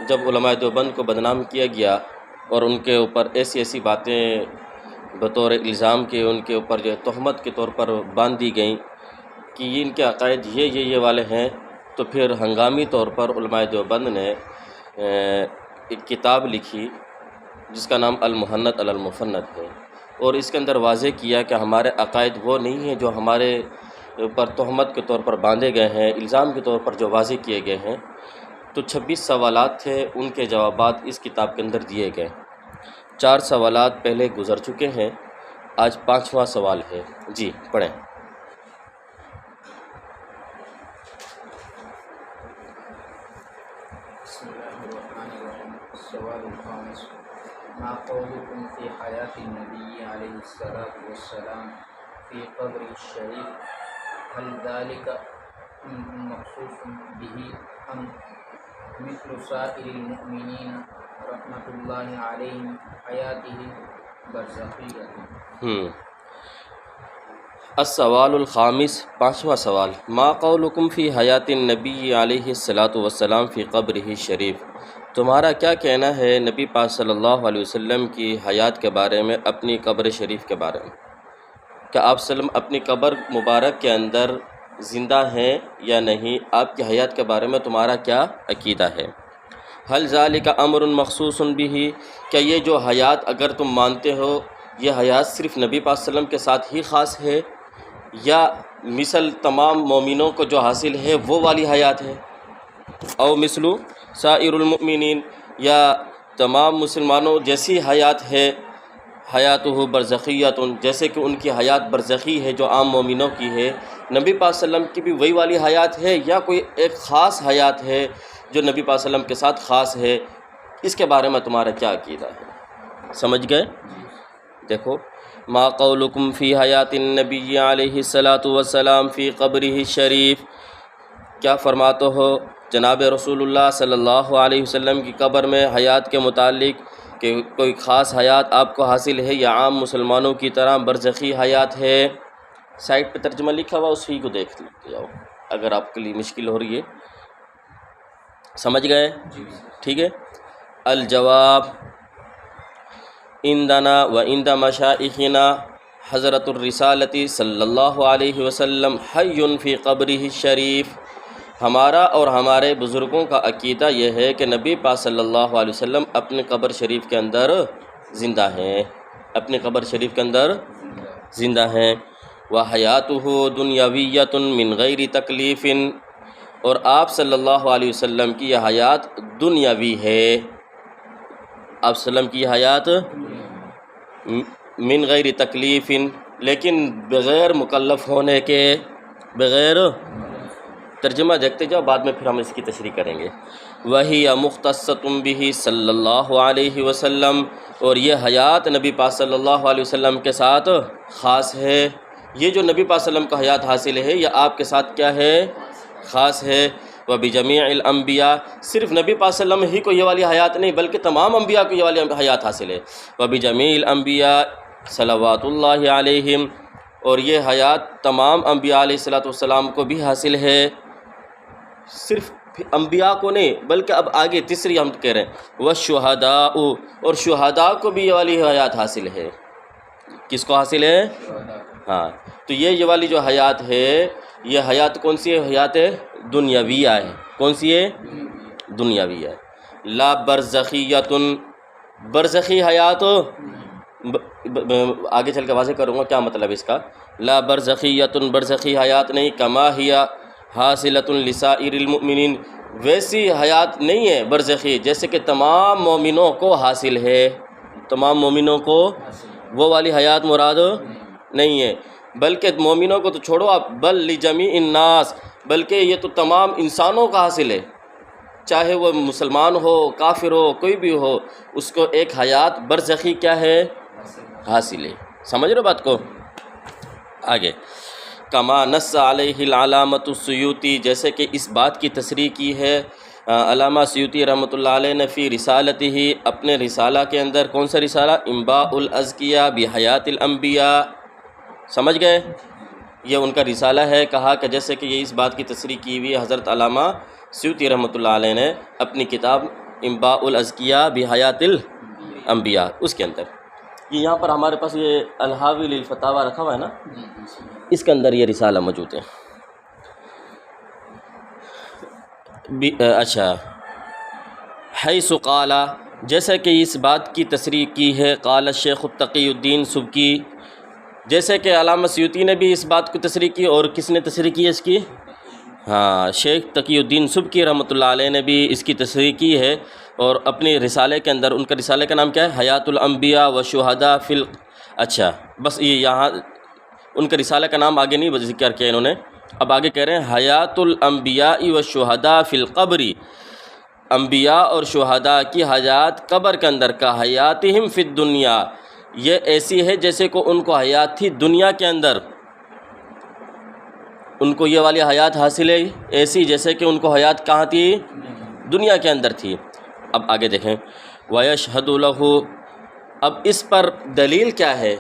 جب علماء دیوبند کو بدنام کیا گیا اور ان کے اوپر ایسی ایسی باتیں بطور الزام کے ان کے اوپر جو ہے تہمت کے طور پر باندھ دی گئیں کہ یہ ان کے عقائد یہ والے ہیں، تو پھر ہنگامی طور پر علماء دیوبند نے ایک کتاب لکھی جس کا نام المحنت علی المفند ہے، اور اس کے اندر واضح کیا کہ ہمارے عقائد وہ نہیں ہیں جو ہمارے اوپر تہمت کے طور پر باندھے گئے ہیں، الزام کے طور پر جو واضح کیے گئے ہیں۔ تو 26 سوالات تھے، ان کے جوابات اس کتاب کے اندر دیے گئے۔ 4 سوالات پہلے گزر چکے ہیں، آج 5واں سوال ہے۔ جی پڑھیں۔ بسم اللہ الرحمن الرحیم۔ السوال الخامس، ما قولكم فی حیات النبی علیہ الصلاۃ والسلام فی قبر الشریف، هل ذلك مخصوص به ام مثل سائر المؤمنین رحمۃ اللہ علیہم حیاتہ برزخیہ؟ السوال الخامس، 5واں سوال، ما قولکم فی حیات النبی علیہ الصلاۃ والسلام فی قبرہ شریف، تمہارا کیا کہنا ہے نبی پاک صلی اللہ علیہ وسلم کی حیات کے بارے میں، اپنی قبر شریف کے بارے میں؟ کہ آپ وسلم اپنی قبر مبارک کے اندر زندہ ہیں یا نہیں، آپ کی حیات کے بارے میں تمہارا کیا عقیدہ ہے؟ هل ذالک امر مخصوص به، کیا یہ جو حیات اگر تم مانتے ہو یہ حیات صرف نبی پاک صلی اللہ علیہ وسلم کے ساتھ ہی خاص ہے، یا مثل تمام مومنوں کو جو حاصل ہے وہ والی حیات ہے؟ او مثل سائر المؤمنین، یا تمام مسلمانوں جیسی حیات ہے، حیاتہ برزخیۃ، جیسے کہ ان کی حیات برزخی ہے جو عام مومنوں کی ہے، نبی پاک صلی اللہ علیہ وسلم کی بھی وہی والی حیات ہے، یا کوئی ایک خاص حیات ہے جو نبی پاک صلی اللہ علیہ وسلم کے ساتھ خاص ہے؟ اس کے بارے میں تمہارا کیا عقیدہ ہے؟ سمجھ گئے؟ دیکھو، ما قولکم فی حیات النبی علیہ الصلاۃ والسلام فی قبرہ شریف، کیا فرماتے ہو جناب رسول اللہ صلی اللہ علیہ وسلم کی قبر میں حیات کے متعلق، کہ کوئی خاص حیات آپ کو حاصل ہے یا عام مسلمانوں کی طرح برزخی حیات ہے؟ سائٹ پہ ترجمہ لکھا ہوا اسی کو دیکھ جاؤ اگر آپ کے لیے مشکل ہو رہی ہے۔ سمجھ گئے؟ ٹھیک ہے۔ الجواب، عندنا و عند مشائخنا حضرت الرسالۃ صلی اللہ علیہ وسلم حی فی قبرہ شریف، ہمارا اور ہمارے بزرگوں کا عقیدہ یہ ہے کہ نبی پاک صلی اللہ علیہ وسلم اپنے قبر شریف کے اندر زندہ ہیں، اپنے قبر شریف کے اندر زندہ ہیں۔ وحیاتہ دنیاویۃ من غیر تکلیف، اور آپ صلی اللہ علیہ وسلم کی یہ حیات دنیاوی ہے، آپ وسلم کی حیات من غیر تکلیف، لیکن بغیر مکلف ہونے کے، بغیر، ترجمہ دیکھتے جاؤ بعد میں پھر ہم اس کی تشریح کریں گے۔ وہی مختصۃ بہ صلی اللہ علیہ وسلم، اور یہ حیات نبی پاک صلی اللہ علیہ وسلم کے ساتھ خاص ہے، یہ جو نبی پاک صلی اللہ علیہ وسلم کو حیات حاصل ہے یہ آپ کے ساتھ کیا ہے؟ خاص ہے۔ وبجمیع الانبیاء، صرف نبی پاک صلی اللہ علیہ وسلم ہی کو یہ والی حیات نہیں بلکہ تمام انبیاء کو یہ والی حیات حاصل ہے۔ وبجمیع الانبیاء صلوات اللہ علیہم، اور یہ حیات تمام انبیاء علیہ الصلوۃ والسلام کو بھی حاصل ہے، صرف انبیاء کو نہیں بلکہ اب آگے تیسری ہم کہہ رہے ہیں والشہداء، اور شہداء کو بھی یہ والی حیات حاصل ہے۔ کس کو حاصل ہے؟ ہاں، تو یہ والی جو حیات ہے یہ حیات کون سی ہے؟ حیات دنیاویہ ہے۔ کون سی ہے؟ دنیاوی ہے۔ لا برزخیۃ، برزخی حیات، آگے چل کے واضح کروں گا کیا مطلب اس کا۔ لا برزخیۃ، برزخی حیات نہیں، کما ہی حاصلۃ لسائر المؤمنین، ویسی حیات نہیں ہے برزخی جیسے کہ تمام مومنوں کو حاصل ہے، تمام مومنوں کو وہ والی حیات مراد نہیں ہے، بلکہ مومنوں کو تو چھوڑو آپ، بل لجمیع الناس، بلکہ یہ تو تمام انسانوں کا حاصل ہے، چاہے وہ مسلمان ہو کافر ہو کوئی بھی ہو، اس کو ایک حیات برزخی کیا ہے؟ حاصل ہے۔ سمجھ رہے بات کو؟ آگے، کما نص علیہ العلامۃ السیوطی، جیسے کہ اس بات کی تصریح کی ہے علامہ سیوطی رحمۃ اللہ علیہ نے فی رسالتہ، اپنے رسالہ کے اندر۔ کون سا رسالہ؟ انباء الاذکیاء بحیات الانبیاء۔ سمجھ گئے؟ یہ ان کا رسالہ ہے۔ کہا کہ جیسے کہ یہ اس بات کی تصریح کی ہوئی حضرت علامہ سیوطی رحمۃ اللہ علیہ نے اپنی کتاب انباء الازکیاء بحیات الانبیاء، اس کے اندر یہ یہاں پر ہمارے پاس یہ الحاوی للفتاوی رکھا ہوا ہے نا، اس کے اندر یہ رسالہ موجود ہے۔ اچھا، حیث قال، جیسا کہ اس بات کی تصریح کی ہے، قال الشیخ التقی الدین سبکی، جیسے کہ علامہ سیوطی نے بھی اس بات کو تصریح کی، اور کس نے تصریح کی اس کی؟ ہاں، شیخ تقی الدین سبکی رحمۃ اللہ علیہ نے بھی اس کی تصریح کی ہے، اور اپنے رسالے کے اندر، ان کا رسالے کا نام کیا ہے؟ حیات الانبیاء والشہداء فی اچھا، بس یہ یہاں ان کا رسالے کا نام آگے نہیں ذکر کیا انہوں نے، اب آگے کہہ رہے ہیں حیات الانبیاء والشہداء فی القبر، انبیاء اور شہداء کی حیات قبر کے اندر کا حیاتہم فی الدنیا، یہ ایسی ہے جیسے کہ ان کو حیات تھی دنیا کے اندر، ان کو یہ والی حیات حاصل ہے ایسی جیسے کہ ان کو حیات کہاں تھی؟ دنیا کے اندر تھی۔ اب آگے دیکھیں، وَيَشْهَدُ لَهُ، اب اس پر دلیل کیا ہے؟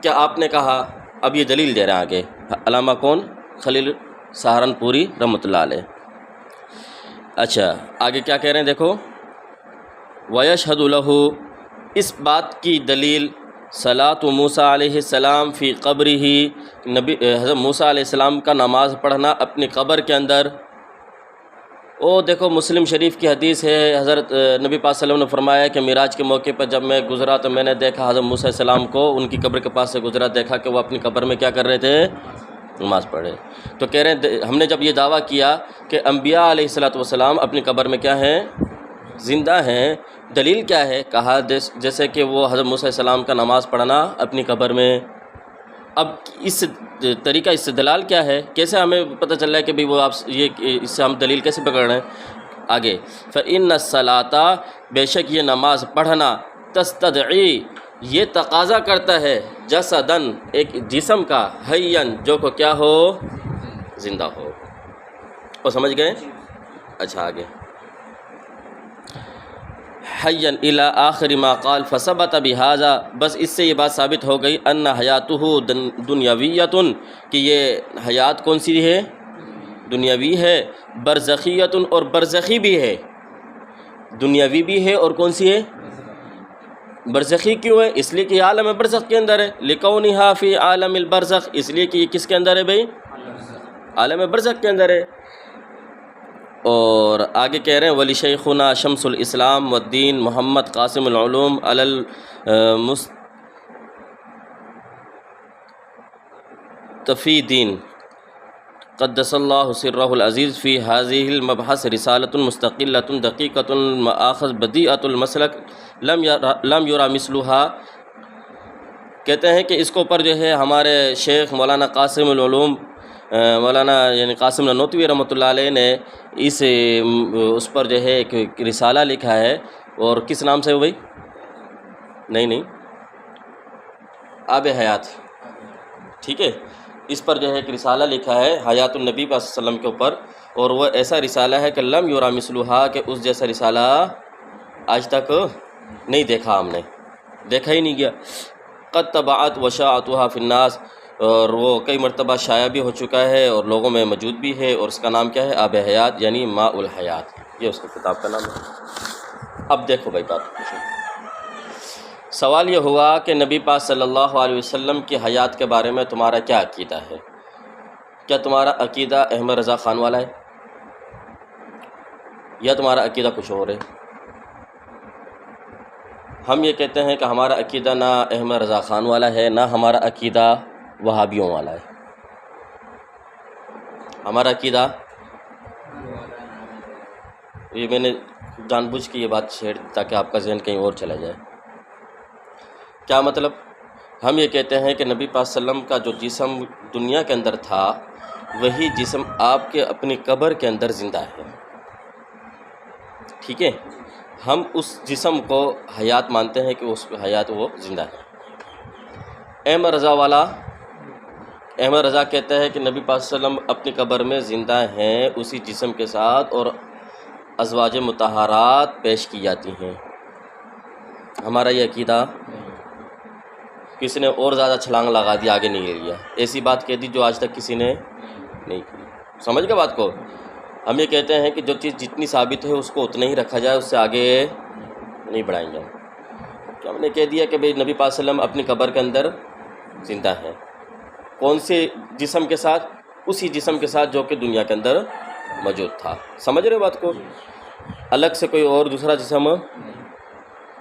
کیا آپ نے کہا، اب یہ دلیل دے رہے ہیں آگے علامہ کون؟ خلیل سہارنپوری رحمۃ اللہ علیہ۔ اچھا آگے کیا کہہ رہے ہیں دیکھو، وَيَشْهَدُ لَهُ، اس بات کی دلیل صلاۃ موسیٰ علیہ السلام فی قبرہ، نبی حضرت موسیٰ علیہ السلام کا نماز پڑھنا اپنی قبر کے اندر۔ او دیکھو مسلم شریف کی حدیث ہے، حضرت نبی پاک صلی اللہ علیہ وسلم نے فرمایا کہ معراج کے موقع پر جب میں گزرا تو میں نے دیکھا حضرت موسیٰ علیہ السلام کو، ان کی قبر کے پاس سے گزرا، دیکھا کہ وہ اپنی قبر میں کیا کر رہے تھے؟ نماز پڑھ رہے۔ تو کہہ رہے ہیں ہم نے جب یہ دعویٰ کیا کہ انبیاء علیہ السلام اپنی قبر میں کیا ہیں؟ زندہ ہیں، دلیل کیا ہے؟ کہا جیسے کہ وہ حضرت موسیٰ علیہ السلام کا نماز پڑھنا اپنی قبر میں۔ اب اس طریقہ استدلال کیا ہے؟ کیسے ہمیں پتہ چل رہا ہے کہ بھئی وہ آپ یہ اس سے ہم دلیل کیسے پکڑ رہے ہیں؟ آگے فَإِنَّ الصَّلَاةَ، بے شک یہ نماز پڑھنا، تستدعی، یہ تقاضا کرتا ہے، جسدن، ایک جسم کا، حیّن، جو کو کیا ہو؟ زندہ ہو۔ اور سمجھ گئے؟ اچھا آگے حیّن الی آخر ما قال فثبت بہذا، بس اس سے یہ بات ثابت ہو گئی ان حیاتہ دنیاویۃ، کہ یہ حیات کون سی ہے؟ دنیاوی ہے، برزخیۃ، اور برزخی بھی ہے، دنیاوی بھی ہے اور کون سی ہے؟ برزخی کیوں ہے؟ اس لیے کہ یہ عالم برزخ کے اندر ہے، لکونہا فی عالم البرزخ، اس لیے کہ یہ کس کے اندر ہے بھائی؟ عالم برزخ کے اندر ہے۔ اور آگے کہہ رہے ہیں ولی شیخنا شمس الاسلام والدین محمد قاسم العلوم علی المستفیدین قدس اللہ سرہ العزیز فی هذه المبحث رسالۃ مستقلۃ دقیقۃ مآخذ بدیعۃ المسلک لم یرا مثلها، کہتے ہیں کہ اس کو پر جو ہے ہمارے شیخ مولانا قاسم العلوم، مولانا یعنی قاسم نانوتوی رحمۃ اللہ علیہ نے اس پر جو ہے ایک رسالہ لکھا ہے، اور کس نام سے ہو بھائی؟ نہیں آب حیات، ٹھیک ہے، اس پر جو ہے ایک رسالہ لکھا ہے حیات النبی صلی اللہ علیہ وسلم کے اوپر، اور وہ ایسا رسالہ ہے کہ لم یرا مثلها، کہ اس جیسا رسالہ آج تک نہیں دیکھا، ہم نے دیکھا ہی نہیں گیا۔ قد طبعت وشاعتها فی الناس، اور وہ کئی مرتبہ شائع بھی ہو چکا ہے اور لوگوں میں موجود بھی ہے، اور اس کا نام کیا ہے؟ آب حیات، یعنی ماء الحیات، یہ اس کی کتاب کا نام ہے۔ اب دیکھو بھائی بات پوچھو، سوال یہ ہوا کہ نبی پاک صلی اللہ علیہ وسلم کی حیات کے بارے میں تمہارا کیا عقیدہ ہے؟ کیا تمہارا عقیدہ احمد رضا خان والا ہے، یا تمہارا عقیدہ کچھ اور ہے؟ ہم یہ کہتے ہیں کہ ہمارا عقیدہ نہ احمد رضا خان والا ہے، نہ ہمارا عقیدہ وہابیوں والا ہے، ہمارا عقیدہ، یہ میں نے جان بوجھ کے یہ بات چھیڑ تاکہ آپ کا ذہن کہیں اور چلا جائے۔ کیا مطلب؟ ہم یہ کہتے ہیں کہ نبی پاک صلی اللہ علیہ وسلم کا جو جسم دنیا کے اندر تھا، وہی جسم آپ کے اپنی قبر کے اندر زندہ ہے، ٹھیک ہے؟ ہم اس جسم کو حیات مانتے ہیں کہ اس حیات وہ زندہ ہے۔ احمد رضا والا، احمد رضا کہتا ہے کہ نبی پاک صلی اللہ علیہ وسلم اپنی قبر میں زندہ ہیں اسی جسم کے ساتھ، اور ازواج مطہرات پیش کی جاتی ہیں۔ ہمارا یہ عقیدہ، کسی نے اور زیادہ چھلانگ لگا دی، آگے نہیں لے لیا، ایسی بات کہہ دی جو آج تک کسی نے نہیں کی۔ سمجھ گئے بات کو؟ ہم یہ کہتے ہیں کہ جو چیز جتنی ثابت ہے اس کو اتنا ہی رکھا جائے، اس سے آگے نہیں بڑھائیں گے ہم۔ تو ہم نے کہہ دیا کہ بھئی نبی پاک صلی اللہ علیہ وسلم اپنی قبر کے اندر زندہ ہے، کون سے جسم کے ساتھ؟ اسی جسم کے ساتھ جو کہ دنیا کے اندر موجود تھا۔ سمجھ رہے ہو بات کو؟ الگ سے کوئی اور دوسرا جسم،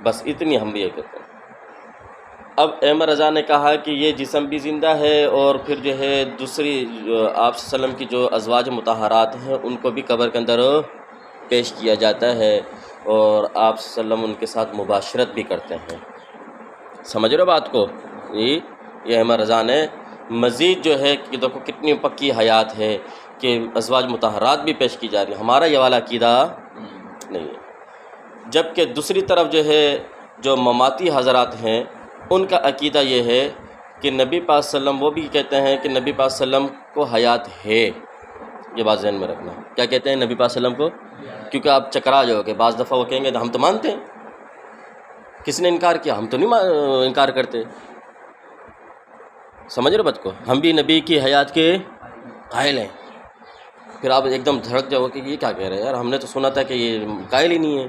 بس اتنی ہم بھی یہ کہتے ہیں۔ اب احمد رضا نے کہا کہ یہ جسم بھی زندہ ہے، اور پھر جو ہے دوسری آپ صلی اللہ علیہ وسلم کی جو ازواج مطہرات ہیں ان کو بھی قبر کے اندر پیش کیا جاتا ہے، اور آپ صلی اللہ علیہ وسلم ان کے ساتھ مباشرت بھی کرتے ہیں۔ سمجھ رہے ہو بات کو؟ یہ احمد رضا نے مزید جو ہے کہ دیکھو کتنی پکی حیات ہے کہ ازواج مطہرات بھی پیش کی جا رہی ہیں، ہمارا یہ والا عقیدہ نہیں ہے۔ جبکہ دوسری طرف جو ہے جو مماتی حضرات ہیں ان کا عقیدہ یہ ہے کہ نبی پاک صلی اللہ علیہ وسلم، وہ بھی کہتے ہیں کہ نبی پاک صلی اللہ علیہ وسلم کو حیات ہے۔ یہ بات ذہن میں رکھنا، کیا کہتے ہیں نبی پاک صلی اللہ علیہ وسلم کو؟ کیونکہ آپ چکرا جاؤ گے، بعض دفعہ وہ کہیں گے ہم تو مانتے ہیں، کس نے انکار کیا؟ ہم تو نہیں انکار کرتے۔ سمجھ رہے بات کو؟ ہم بھی نبی کی حیات کے قائل ہیں۔ پھر آپ ایک دم دھڑک جاؤ کہ یہ کیا کہہ رہے ہیں یار، ہم نے تو سنا تھا کہ یہ قائل ہی نہیں ہے۔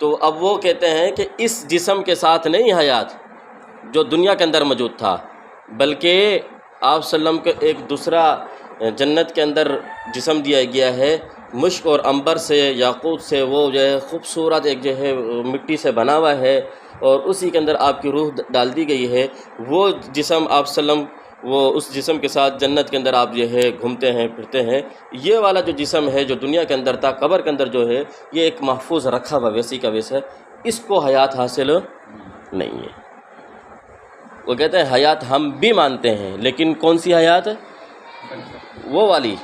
تو اب وہ کہتے ہیں کہ اس جسم کے ساتھ نہیں حیات جو دنیا کے اندر موجود تھا، بلکہ آپ صلی اللہ علیہ وسلم کو ایک دوسرا جنت کے اندر جسم دیا گیا ہے، مشک اور عنبر سے، یاقوت سے، وہ جو ہے خوبصورت ایک جو ہے مٹی سے بنا ہوا ہے، اور اسی کے اندر آپ کی روح ڈال دی گئی ہے۔ وہ جسم آپ صلی اللہ علیہ وسلم، وہ اس جسم کے ساتھ جنت کے اندر آپ جو ہے گھومتے ہیں پھرتے ہیں۔ یہ والا جو جسم ہے جو دنیا کے اندر تھا، قبر کے اندر جو ہے یہ ایک محفوظ رکھا ہوا ویسی کا ویسا ہے، اس کو حیات حاصل نہیں ہے۔ وہ کہتے ہیں حیات ہم بھی مانتے ہیں، لیکن کون سی حیات؟ وہ والی،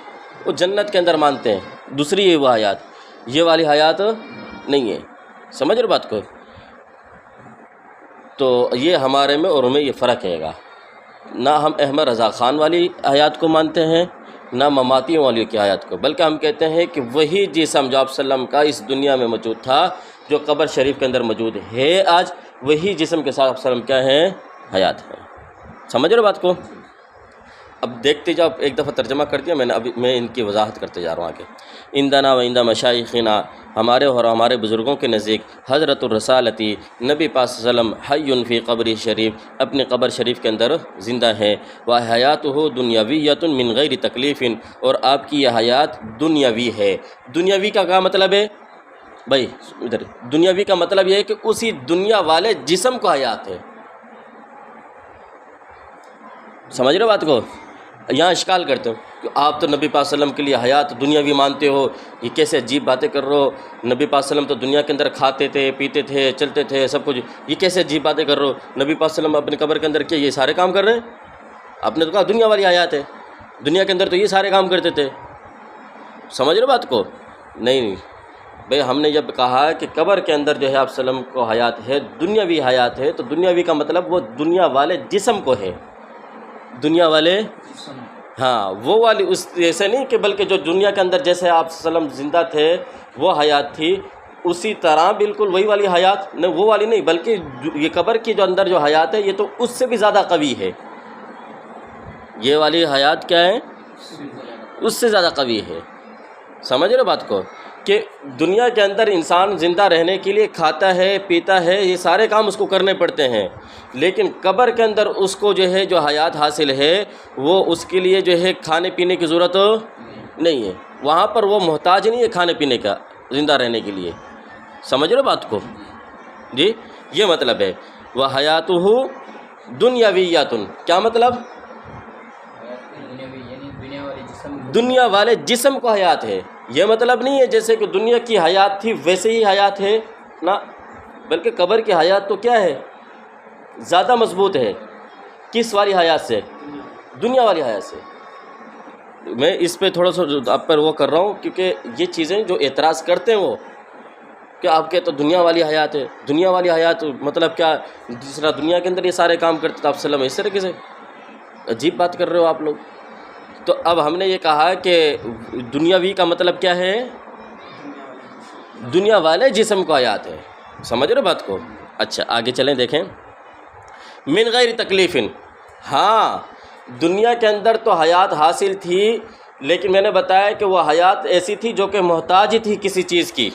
وہ جنت کے اندر مانتے ہیں، دوسری ہے وہ حیات، یہ والی حیات نہیں ہے۔ سمجھ رہے بات کو؟ تو یہ ہمارے میں اور ہمیں یہ فرق ہے گا، نہ ہم احمد رضا خان والی حیات کو مانتے ہیں، نہ مماتیوں والی کی حیات کو، بلکہ ہم کہتے ہیں کہ وہی جسم جو آپ صلی اللہ علیہ وسلم کا اس دنیا میں موجود تھا، جو قبر شریف کے اندر موجود ہے آج، وہی جسم کے ساتھ آپ صلی اللہ علیہ وسلم کیا ہیں؟ حیات ہیں۔ سمجھ رہے بات کو؟ اب دیکھتے جاؤ، ایک دفعہ ترجمہ کر دیا میں نے، ابھی میں ان کی وضاحت کرتے جا رہا ہوں آگے۔ اندنا و اندہ مشائخنا، ہمارے اور ہمارے بزرگوں کے نزدیک حضرت الرسالتی، نبی پاک صلی اللہ علیہ وسلم حی فی قبر شریف، اپنی قبر شریف کے اندر زندہ ہے، و حیاتہ دنیاویۃ من غیر تکلیف، اور آپ کی یہ حیات دنیاوی ہے۔ دنیاوی کا کیا مطلب ہے بھائی؟ ادھر دنیاوی کا مطلب یہ ہے کہ اسی دنیا والے جسم کو حیات ہے۔ سمجھ رہے بات کو؟ یہاں اشکال کرتے ہو کہ آپ تو نبی پاک صلی اللہ علیہ وسلم کے لیے حیات دنیاوی مانتے ہو، یہ کیسے عجیب باتیں کر رہے ہو؟ نبی پاک صلی اللہ علیہ وسلم تو دنیا کے اندر کھاتے تھے، پیتے تھے، چلتے تھے، سب کچھ، یہ کیسے عجیب باتیں کر رہے ہو؟ نبی پاک صلی اللہ علیہ وسلم اپنی قبر کے اندر کیا یہ سارے کام کر رہے ہیں؟ آپ نے تو کہا دنیا والی حیات ہے، دنیا کے اندر تو یہ سارے کام کرتے تھے۔ سمجھ رہے بات کو؟ نہیں بھئی، ہم نے جب کہا کہ قبر کے اندر جو ہے آپ صلی اللہ علیہ وسلم کو حیات ہے، دنیاوی حیات ہے، تو دنیاوی کا مطلب وہ دنیا والے جسم کو ہے، دنیا والے، ہاں وہ والی، اس ایسے نہیں کہ بلکہ جو دنیا کے اندر جیسے آپ صلی اللہ علیہ وسلم زندہ تھے وہ حیات تھی، اسی طرح بالکل وہی والی حیات، نہیں وہ والی نہیں، بلکہ یہ قبر کی جو اندر جو حیات ہے یہ تو اس سے بھی زیادہ قوی ہے۔ یہ والی حیات کیا ہے؟ اس سے زیادہ قوی ہے۔ سمجھ رہے بات کو؟ کہ دنیا کے اندر انسان زندہ رہنے کے لیے کھاتا ہے، پیتا ہے، یہ سارے کام اس کو کرنے پڑتے ہیں، لیکن قبر کے اندر اس کو جو ہے جو حیات حاصل ہے وہ اس کے لیے جو ہے کھانے پینے کی ضرورت نہیں ہے، وہاں پر وہ محتاج نہیں ہے کھانے پینے کا زندہ رہنے کے لیے۔ سمجھ رہے بات کو؟ جی یہ مطلب ہے وہ حیاتہ دنیاویۃ، کیا مطلب؟ دنیا والے جسم کو حیات ہے، یہ مطلب نہیں ہے جیسے کہ دنیا کی حیات تھی ویسے ہی حیات ہے، نہ، بلکہ قبر کی حیات تو کیا ہے؟ زیادہ مضبوط ہے۔ کس والی حیات سے؟ دنیا والی حیات سے۔ میں اس پہ تھوڑا سا آپ پر وہ کر رہا ہوں کیونکہ یہ چیزیں جو اعتراض کرتے ہیں وہ کہ آپ کے تو دنیا والی حیات ہے، دنیا والی حیات مطلب کیا؟ جس طرح دنیا کے اندر یہ سارے کام کرتے تھے آپ صلی اللہ علیہ وسلم، اس طریقے سے عجیب بات کر رہے ہو آپ لوگ۔ تو اب ہم نے یہ کہا کہ دنیاوی کا مطلب کیا ہے؟ دنیا والے جسم کو حیات ہے۔ سمجھ رہے بات کو؟ اچھا آگے چلیں، دیکھیں، من غیر تکلیف، ہاں دنیا کے اندر تو حیات حاصل تھی لیکن میں نے بتایا کہ وہ حیات ایسی تھی جو کہ محتاج تھی کسی چیز کی.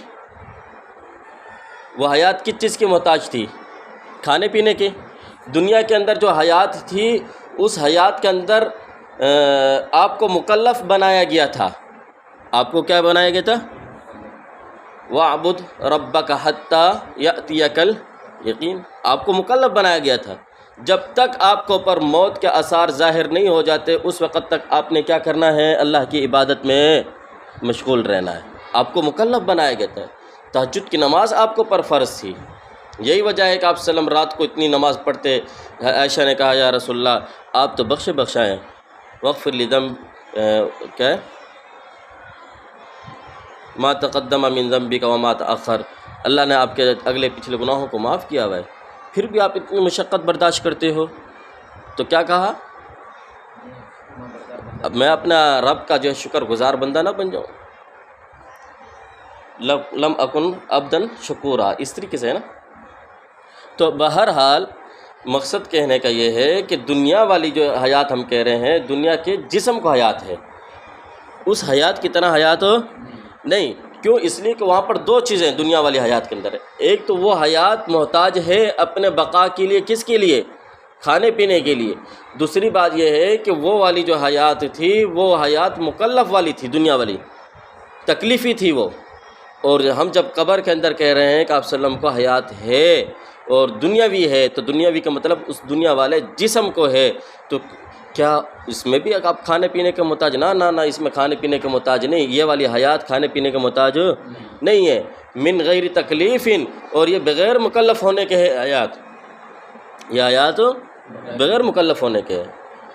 وہ حیات کس چیز کی محتاج تھی؟ کھانے پینے کی. دنیا کے اندر جو حیات تھی اس حیات کے اندر آپ کو مکلف بنایا گیا تھا. آپ کو کیا بنایا گیا تھا؟ وَاعْبُدْ رَبَّكَ حَتَّى يَأْتِيَكَ الْيَقِينُ. آپ کو مکلف بنایا گیا تھا. جب تک آپ کو پر موت کے آثار ظاہر نہیں ہو جاتے اس وقت تک آپ نے کیا کرنا ہے؟ اللہ کی عبادت میں مشغول رہنا ہے. آپ کو مکلف بنایا گیا تھا. تہجد کی نماز آپ کو پر فرض تھی. یہی وجہ ہے کہ آپ صلی اللہ علیہ وسلم رات کو اتنی نماز پڑھتے. عائشہ نے کہا یا رسول اللہ آپ تو بخشا ہیں. وغفر لی کیا ہے؟ ما تقدم من ذنبک وما تأخر. اللہ نے آپ کے اگلے پچھلے گناہوں کو معاف کیا ہوا ہے. پھر بھی آپ اتنی مشقت برداشت کرتے ہو. تو کیا کہا؟ اب میں اپنا رب کا جو ہے شکر گزار بندہ نہ بن جاؤں. لم اکن عبدن شکورا، اس طریقے سے ہے نا. تو بہرحال مقصد کہنے کا یہ ہے کہ دنیا والی جو حیات ہم کہہ رہے ہیں دنیا کے جسم کو حیات ہے، اس حیات کی طرح حیات نہیں. کیوں؟ اس لیے کہ وہاں پر دو چیزیں دنیا والی حیات کے اندر ہے. ایک تو وہ حیات محتاج ہے اپنے بقا کے لیے، کس کے لیے؟ کھانے پینے کے لیے. دوسری بات یہ ہے کہ وہ والی جو حیات تھی وہ حیات مکلف والی تھی، دنیا والی تکلیفی تھی وہ. اور ہم جب قبر کے اندر کہہ رہے ہیں کہ آپ صلی اللہ علیہ وسلم کو حیات ہے اور دنیاوی ہے، تو دنیاوی کا مطلب اس دنیا والے جسم کو ہے. تو کیا اس میں بھی آپ کھانے پینے کے محتاج؟ نہ اس میں کھانے پینے کے محتاج نہیں. یہ والی حیات کھانے پینے کے محتاج نہیں ہے. من غیر تکلیف، اور یہ بغیر مکلف ہونے کے ہے حیات. یہ حیات بغیر مکلف ہونے کے ہے.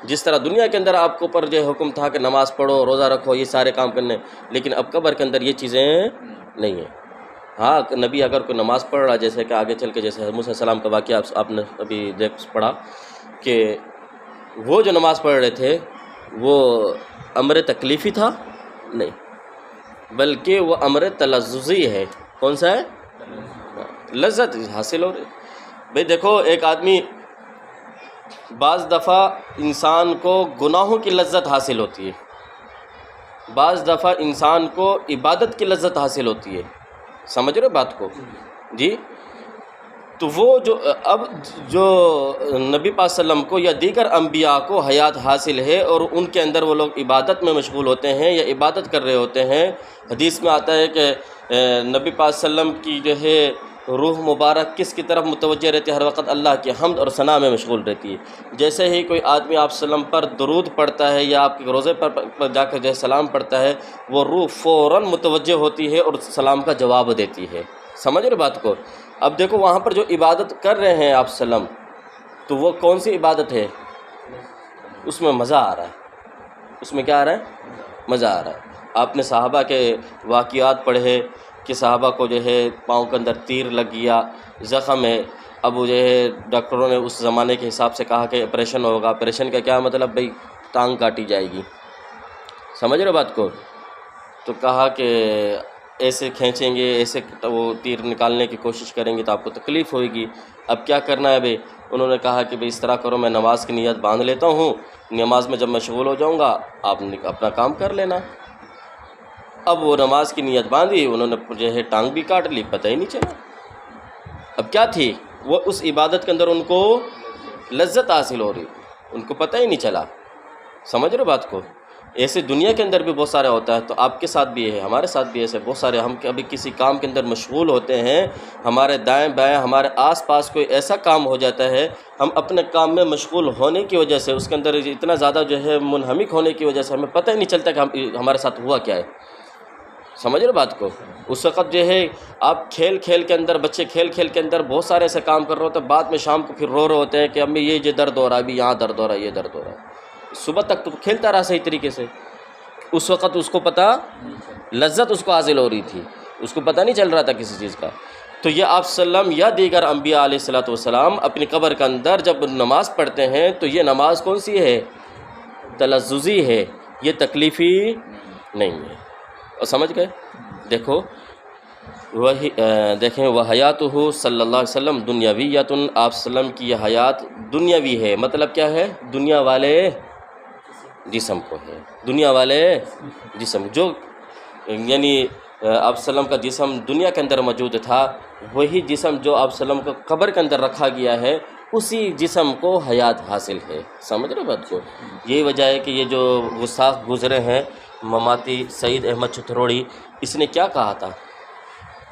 جس طرح دنیا کے اندر آپ کو پر جو حکم تھا کہ نماز پڑھو، روزہ رکھو، یہ سارے کام کرنے، لیکن اب قبر کے اندر یہ چیزیں نہیں ہیں. ہاں نبی اگر کوئی نماز پڑھ رہا، جیسے کہ آگے چل کے جیسے موسیٰ علیہ السلام کا واقعہ آپ نے ابھی پڑھا کہ وہ جو نماز پڑھ رہے تھے وہ امر تکلیفی تھا؟ نہیں، بلکہ وہ امر تلذذی ہے. کون سا ہے؟ لذت حاصل ہو رہی. بھئی دیکھو، ایک آدمی بعض دفعہ انسان کو گناہوں کی لذت حاصل ہوتی ہے، بعض دفعہ انسان کو عبادت کی لذت حاصل ہوتی ہے. سمجھ رہے بات کو؟ جی. تو وہ جو نبی پاک صلی اللہ علیہ وسلم کو یا دیگر انبیاء کو حیات حاصل ہے اور ان کے اندر وہ لوگ عبادت میں مشغول ہوتے ہیں یا عبادت کر رہے ہوتے ہیں. حدیث میں آتا ہے کہ نبی پاک صلی اللہ علیہ وسلم کی جو ہے روح مبارک کس کی طرف متوجہ رہتی ہے؟ ہر وقت اللہ کی حمد اور ثنا میں مشغول رہتی ہے. جیسے ہی کوئی آدمی آپ صلی اللہ علیہ وسلم پر درود پڑھتا ہے یا آپ کے روزے پر جا کر جو ہے سلام پڑھتا ہے، وہ روح فوراً متوجہ ہوتی ہے اور سلام کا جواب دیتی ہے. سمجھ رہے بات کو؟ اب دیکھو وہاں پر جو عبادت کر رہے ہیں آپ صلی اللہ علیہ وسلم، تو وہ کون سی عبادت ہے؟ اس میں مزہ آ رہا ہے. اس میں کیا آ رہا ہے؟ مزہ آ رہا ہے. آپ نے صحابہ کے واقعات پڑھے کہ صحابہ کو جو ہے پاؤں کے اندر تیر لگ گیا، زخم ہے. اب وہ جو ہے ڈاکٹروں نے اس زمانے کے حساب سے کہا کہ آپریشن ہوگا. آپریشن کا کیا مطلب؟ بھئی ٹانگ کاٹی جائے گی. سمجھ رہے بات کو؟ تو کہا کہ ایسے کھینچیں گے، ایسے وہ تیر نکالنے کی کوشش کریں گے تو آپ کو تکلیف ہوئے گی. اب کیا کرنا ہے بھئی؟ انہوں نے کہا کہ بھئی اس طرح کرو، میں نماز کی نیت باندھ لیتا ہوں، نماز میں جب مشغول ہو جاؤں گا آپ اپنا کام کر لینا. اب وہ نماز کی نیت باندھی، انہوں نے جو ہے ٹانگ بھی کاٹ لی، پتہ ہی نہیں چلا. اب کیا تھی؟ وہ اس عبادت کے اندر ان کو لذت حاصل ہو رہی، ان کو پتہ ہی نہیں چلا. سمجھ رہے بات کو؟ ایسے دنیا کے اندر بھی بہت سارا ہوتا ہے. تو آپ کے ساتھ بھی ہے، ہمارے ساتھ بھی ایسے بہت سارے. ہم ابھی کسی کام کے اندر مشغول ہوتے ہیں، ہمارے دائیں بائیں ہمارے آس پاس کوئی ایسا کام ہو جاتا ہے، ہم اپنے کام میں مشغول ہونے کی وجہ سے، اس کے اندر اتنا زیادہ جو ہے منہمک ہونے کی وجہ سے ہمیں پتہ ہی نہیں چلتا کہ ہمارے ساتھ ہوا کیا ہے. سمجھ رہے بات کو؟ اس وقت جو ہے آپ کھیل کے اندر، بچے کھیل کے اندر بہت سارے ایسے کام کر رہے ہوتے ہیں، بعد میں شام کو پھر رو رہے ہوتے ہیں کہ امی یہ درد ہو رہا ہے، ابھی یہاں درد ہو رہا ہے، یہ درد ہو رہا ہے. صبح تک تو کھیلتا رہا صحیح طریقے سے، اس وقت اس کو پتہ، لذت اس کو حاصل ہو رہی تھی، اس کو پتہ نہیں چل رہا تھا کسی چیز کا. تو یہ آپ صلی اللہ علیہ وسلم یا دیگر انبیاء علیہ الصلوۃ والسلام اپنی قبر کے اندر جب نماز پڑھتے ہیں تو یہ نماز کون سی ہے؟ تلذذی ہے، یہ تکلیفی نہیں ہے. اور سمجھ گئے؟ دیکھو وہی دیکھیں، وہ حیاتہ صلی اللہ علیہ وسلم دنیاویۃ، آپ صلی اللہ علیہ وسلم کی یہ حیات دنیاوی ہے. مطلب کیا ہے؟ دنیا والے جسم کو ہے، دنیا والے جسم جو یعنی آپ وسلم کا جسم دنیا کے اندر موجود تھا، وہی جسم جو آپ وسلم کو قبر کے اندر رکھا گیا ہے اسی جسم کو حیات حاصل ہے۔ سمجھ رہے بات کو؟ یہی وجہ ہے کہ یہ جو گستاخ گزرے ہیں مماتی سعید احمد چتھروڑی، اس نے کیا کہا تھا؟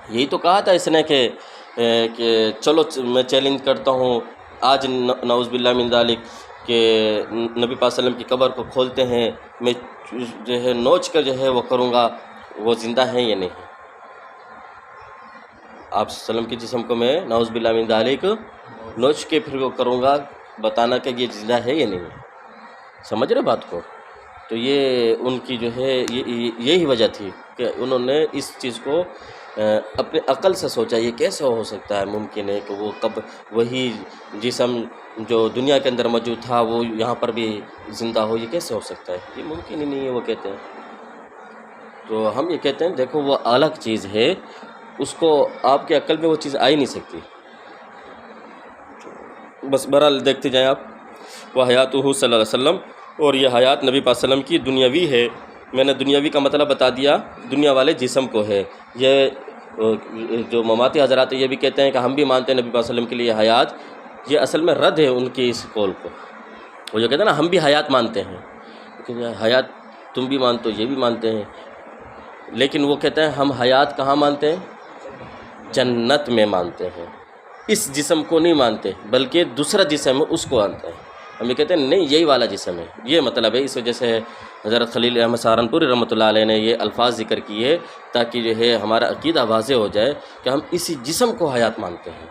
یہی تو کہا تھا اس نے کہ چلو میں چیلنج کرتا ہوں، آج نعوذ باللہ من ذالک کہ نبی پاک صلی اللہ علیہ وسلم کی قبر کو کھولتے ہیں، میں جو ہے نوچ کر جو ہے وہ کروں گا وہ زندہ ہیں یا نہیں ہیں۔ آپ صلی اللہ علیہ وسلم کے جسم کو میں نعوذ باللہ من ذالک نوچ کے پھر وہ کروں گا، بتانا کہ یہ زندہ ہے یا نہیں ہے۔ سمجھ رہے بات کو؟ تو یہ ان کی جو ہے یہی وجہ تھی کہ انہوں نے اس چیز کو اپنے عقل سے سوچا، یہ کیسے ہو سکتا ہے، ممکن ہے کہ وہ وہی جسم جو دنیا کے اندر موجود تھا وہ یہاں پر بھی زندہ ہو، یہ کیسے ہو سکتا ہے، یہ ممکن ہی نہیں ہے، وہ کہتے ہیں۔ تو ہم یہ کہتے ہیں دیکھو وہ الگ چیز ہے، اس کو آپ کے عقل میں وہ چیز آ ہی نہیں سکتی۔ بس بہرحال دیکھتے جائیں آپ، وہ حیاتہ صلی اللہ علیہ وسلم، اور یہ حیات نبی پاک صلی اللہ علیہ وسلم کی دنیاوی ہے۔ میں نے دنیاوی کا مطلب بتا دیا، دنیا والے جسم کو ہے۔ یہ جو مماتی حضرات یہ بھی کہتے ہیں کہ ہم بھی مانتے ہیں نبی پاک صلی اللہ علیہ وسلم کے لیے حیات، یہ اصل میں رد ہے ان کی اس قول کو۔ وہ جو کہتے ہیں نا ہم بھی حیات مانتے ہیں، حیات تم بھی مانتے ہو، یہ بھی مانتے ہیں، لیکن وہ کہتے ہیں ہم حیات کہاں مانتے ہیں؟ جنت میں مانتے ہیں، اس جسم کو نہیں مانتے بلکہ دوسرا جسم ہے اس کو مانتے ہیں۔ ہم یہ کہتے ہیں نہیں یہی والا جسم ہے، یہ مطلب ہے۔ اس وجہ سے حضرت خلیل احمد سہارنپوری رحمۃ اللہ علیہ نے یہ الفاظ ذکر کیے تاکہ جو ہے ہمارا عقیدہ واضح ہو جائے کہ ہم اسی جسم کو حیات مانتے ہیں۔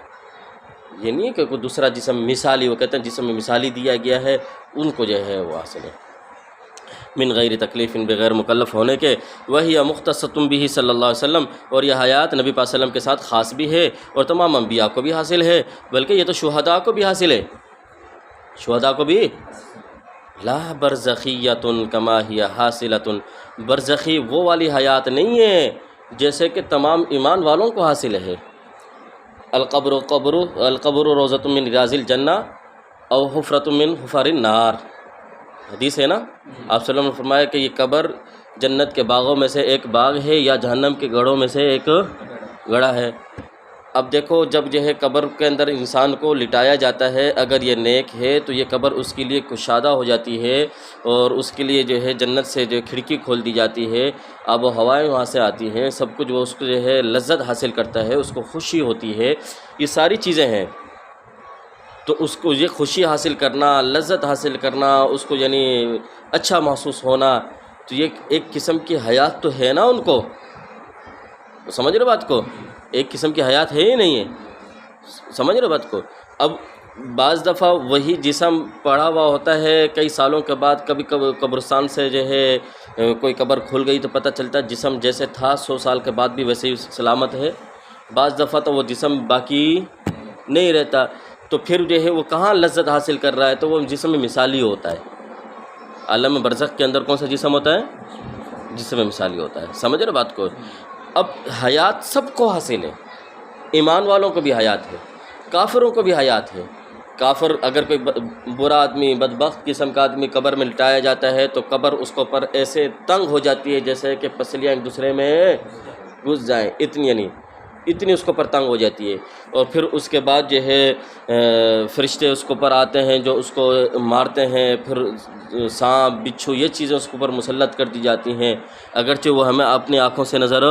یہ نہیں ہے کہ کوئی دوسرا جسم مثالی، وہ کہتے ہیں جسم میں مثالی دیا گیا ہے ان کو جو ہے وہ حاصل ہے، من غیر تکلیف، بغیر مکلف ہونے کے۔ وہی مختصۃ بہ صلی اللہ علیہ وسلم، اور یہ حیات نبی پاک صلی اللہ علیہ وسلم کے ساتھ خاص بھی ہے اور تمام انبیاء کو بھی حاصل ہے، بلکہ یہ تو شہداء کو بھی حاصل ہے، شہداء کو بھی۔ لا برزخیۃ کما ہی حاصلۃ، برزخی وہ والی حیات نہیں ہے جیسے کہ تمام ایمان والوں کو حاصل ہے۔ القبر روضۃ من ریاض الجنہ او حفرۃ من حفر النار، حدیث ہے نا۔ آپ صلی اللہ علیہ وسلم نے فرمایا کہ یہ قبر جنت کے باغوں میں سے ایک باغ ہے یا جہنم کے گڑھوں میں سے ایک گڑھا ہے۔ اب دیکھو جب جو ہے قبر کے اندر انسان کو لٹایا جاتا ہے، اگر یہ نیک ہے تو یہ قبر اس کے لیے کشادہ ہو جاتی ہے اور اس کے لیے جو ہے جنت سے جو کھڑکی کھول دی جاتی ہے، آب و ہوائیں وہاں سے آتی ہیں، سب کچھ وہ اس کو جو ہے لذت حاصل کرتا ہے، اس کو خوشی ہوتی ہے، یہ ساری چیزیں ہیں۔ تو اس کو یہ خوشی حاصل کرنا، لذت حاصل کرنا، اس کو یعنی اچھا محسوس ہونا، تو یہ ایک قسم کی حیات تو ہے نا ان کو۔ سمجھ رہے بات کو؟ ایک قسم کی حیات ہے ہی نہیں ہے، سمجھ رہے بات کو؟ اب بعض دفعہ وہی جسم پڑا ہوا ہوتا ہے، کئی سالوں کے بعد کبھی قبرستان سے جو ہے کوئی قبر کھل گئی تو پتہ چلتا ہے جسم جیسے تھا 100 سال کے بعد بھی ویسے ہی سلامت ہے۔ بعض دفعہ تو وہ جسم باقی نہیں رہتا، تو پھر جو ہے وہ کہاں لذت حاصل کر رہا ہے؟ تو وہ جسم مثالی ہوتا ہے۔ عالم برزخ کے اندر کون سا جسم ہوتا ہے؟ جسم مثالی ہوتا ہے، سمجھ رہے بات کو؟ اب حیات سب کو حاصل ہے، ایمان والوں کو بھی حیات ہے، کافروں کو بھی حیات ہے۔ کافر اگر کوئی برا آدمی، بدبخت قسم کا آدمی قبر میں لٹایا جاتا ہے تو قبر اس کو پر ایسے تنگ ہو جاتی ہے جیسے کہ پسلیاں ایک دوسرے میں گھس جائیں، اتنی اس کو پر تنگ ہو جاتی ہے۔ اور پھر اس کے بعد جو ہے فرشتے اس کو پر آتے ہیں جو اس کو مارتے ہیں، پھر سانپ بچھو یہ چیزیں اس کو پر مسلط کر دی جاتی ہیں، اگرچہ وہ ہمیں اپنی آنکھوں سے نظر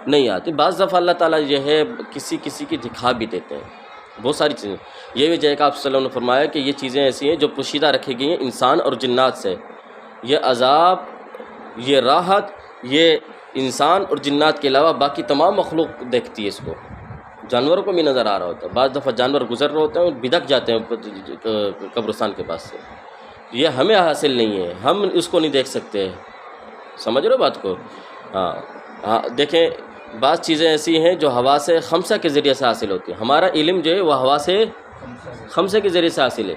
نہیں آتی۔ بعض دفعہ اللہ تعالیٰ جو ہے کسی کی دکھا بھی دیتے ہیں بہت ساری چیزیں۔ یہ وجہ ہے کہ آپ صلی اللہ علیہ وسلم نے فرمایا کہ یہ چیزیں ایسی ہیں جو پوشیدہ رکھی گئی ہیں انسان اور جنات سے، یہ عذاب، یہ راحت، یہ انسان اور جنات کے علاوہ باقی تمام مخلوق دیکھتی ہے اس کو، جانوروں کو بھی نظر آ رہا ہوتا ہے۔ بعض دفعہ جانور گزر رہے ہوتے ہیں اور بدک جاتے ہیں قبرستان کے پاس سے، یہ ہمیں حاصل نہیں ہے، ہم اس کو نہیں دیکھ سکتے، سمجھ رہے ہو بات کو؟ ہاں دیکھیں بعض چیزیں ایسی ہیں جو حواس خمسہ کے ذریعے سے حاصل ہوتی ہیں۔ ہمارا علم جو ہے وہ حواس خمسہ کے ذریعے سے حاصل ہے،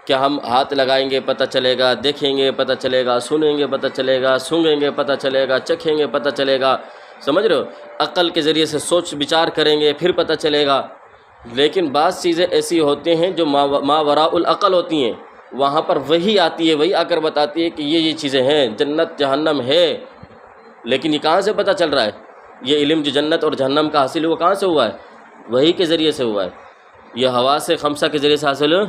کیا ہم ہاتھ لگائیں گے پتہ چلے گا، دیکھیں گے پتہ چلے گا، سنیں گے پتہ چلے گا، سونگیں گے پتہ چلے گا، چکھیں گے پتہ چلے گا، سمجھ رہے ہو؟ عقل کے ذریعے سے سوچ بچار کریں گے پھر پتہ چلے گا۔ لیکن بعض چیزیں ایسی ہوتی ہیں جو ما وراء العقل ہوتی ہیں، وہاں پر وہی آتی ہے، وہی آ کر بتاتی ہے کہ یہ چیزیں ہیں، جنت جہنم ہے، لیکن یہ کہاں سے پتہ چل رہا ہے؟ یہ علم جو جنت اور جہنم کا حاصل ہوا کہاں سے ہوا ہے؟ وہی کے ذریعے سے ہوا ہے، یہ حواس خمسہ کے ذریعے سے حاصل ہو۔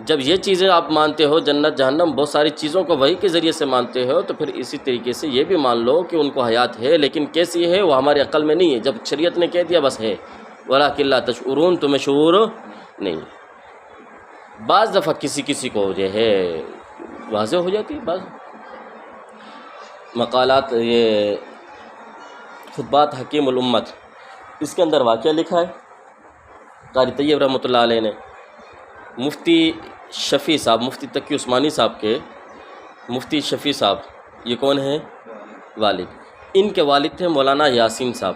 جب یہ چیزیں آپ مانتے ہو، جنت جہنم بہت ساری چیزوں کو وہی کے ذریعے سے مانتے ہو، تو پھر اسی طریقے سے یہ بھی مان لو کہ ان کو حیات ہے، لیکن کیسی ہے وہ ہماری عقل میں نہیں ہے۔ جب شریعت نے کہہ دیا بس ہے، وَلَٰكِن لَا تَشْعُرُونَ، تمہیں شعور نہیں۔ بعض دفعہ کسی کو جو ہے واضح ہو جاتی ہے، بعض مقالات، یہ خطبات حکیم الامت، اس کے اندر واقعہ لکھا ہے قاری طیب رحمۃ اللہ علیہ نے، مفتی شفیع صاحب، مفتی تقی عثمانی صاحب کے مفتی شفیع صاحب، یہ کون ہیں؟ والد۔ ان کے والد تھے مولانا یاسین صاحب،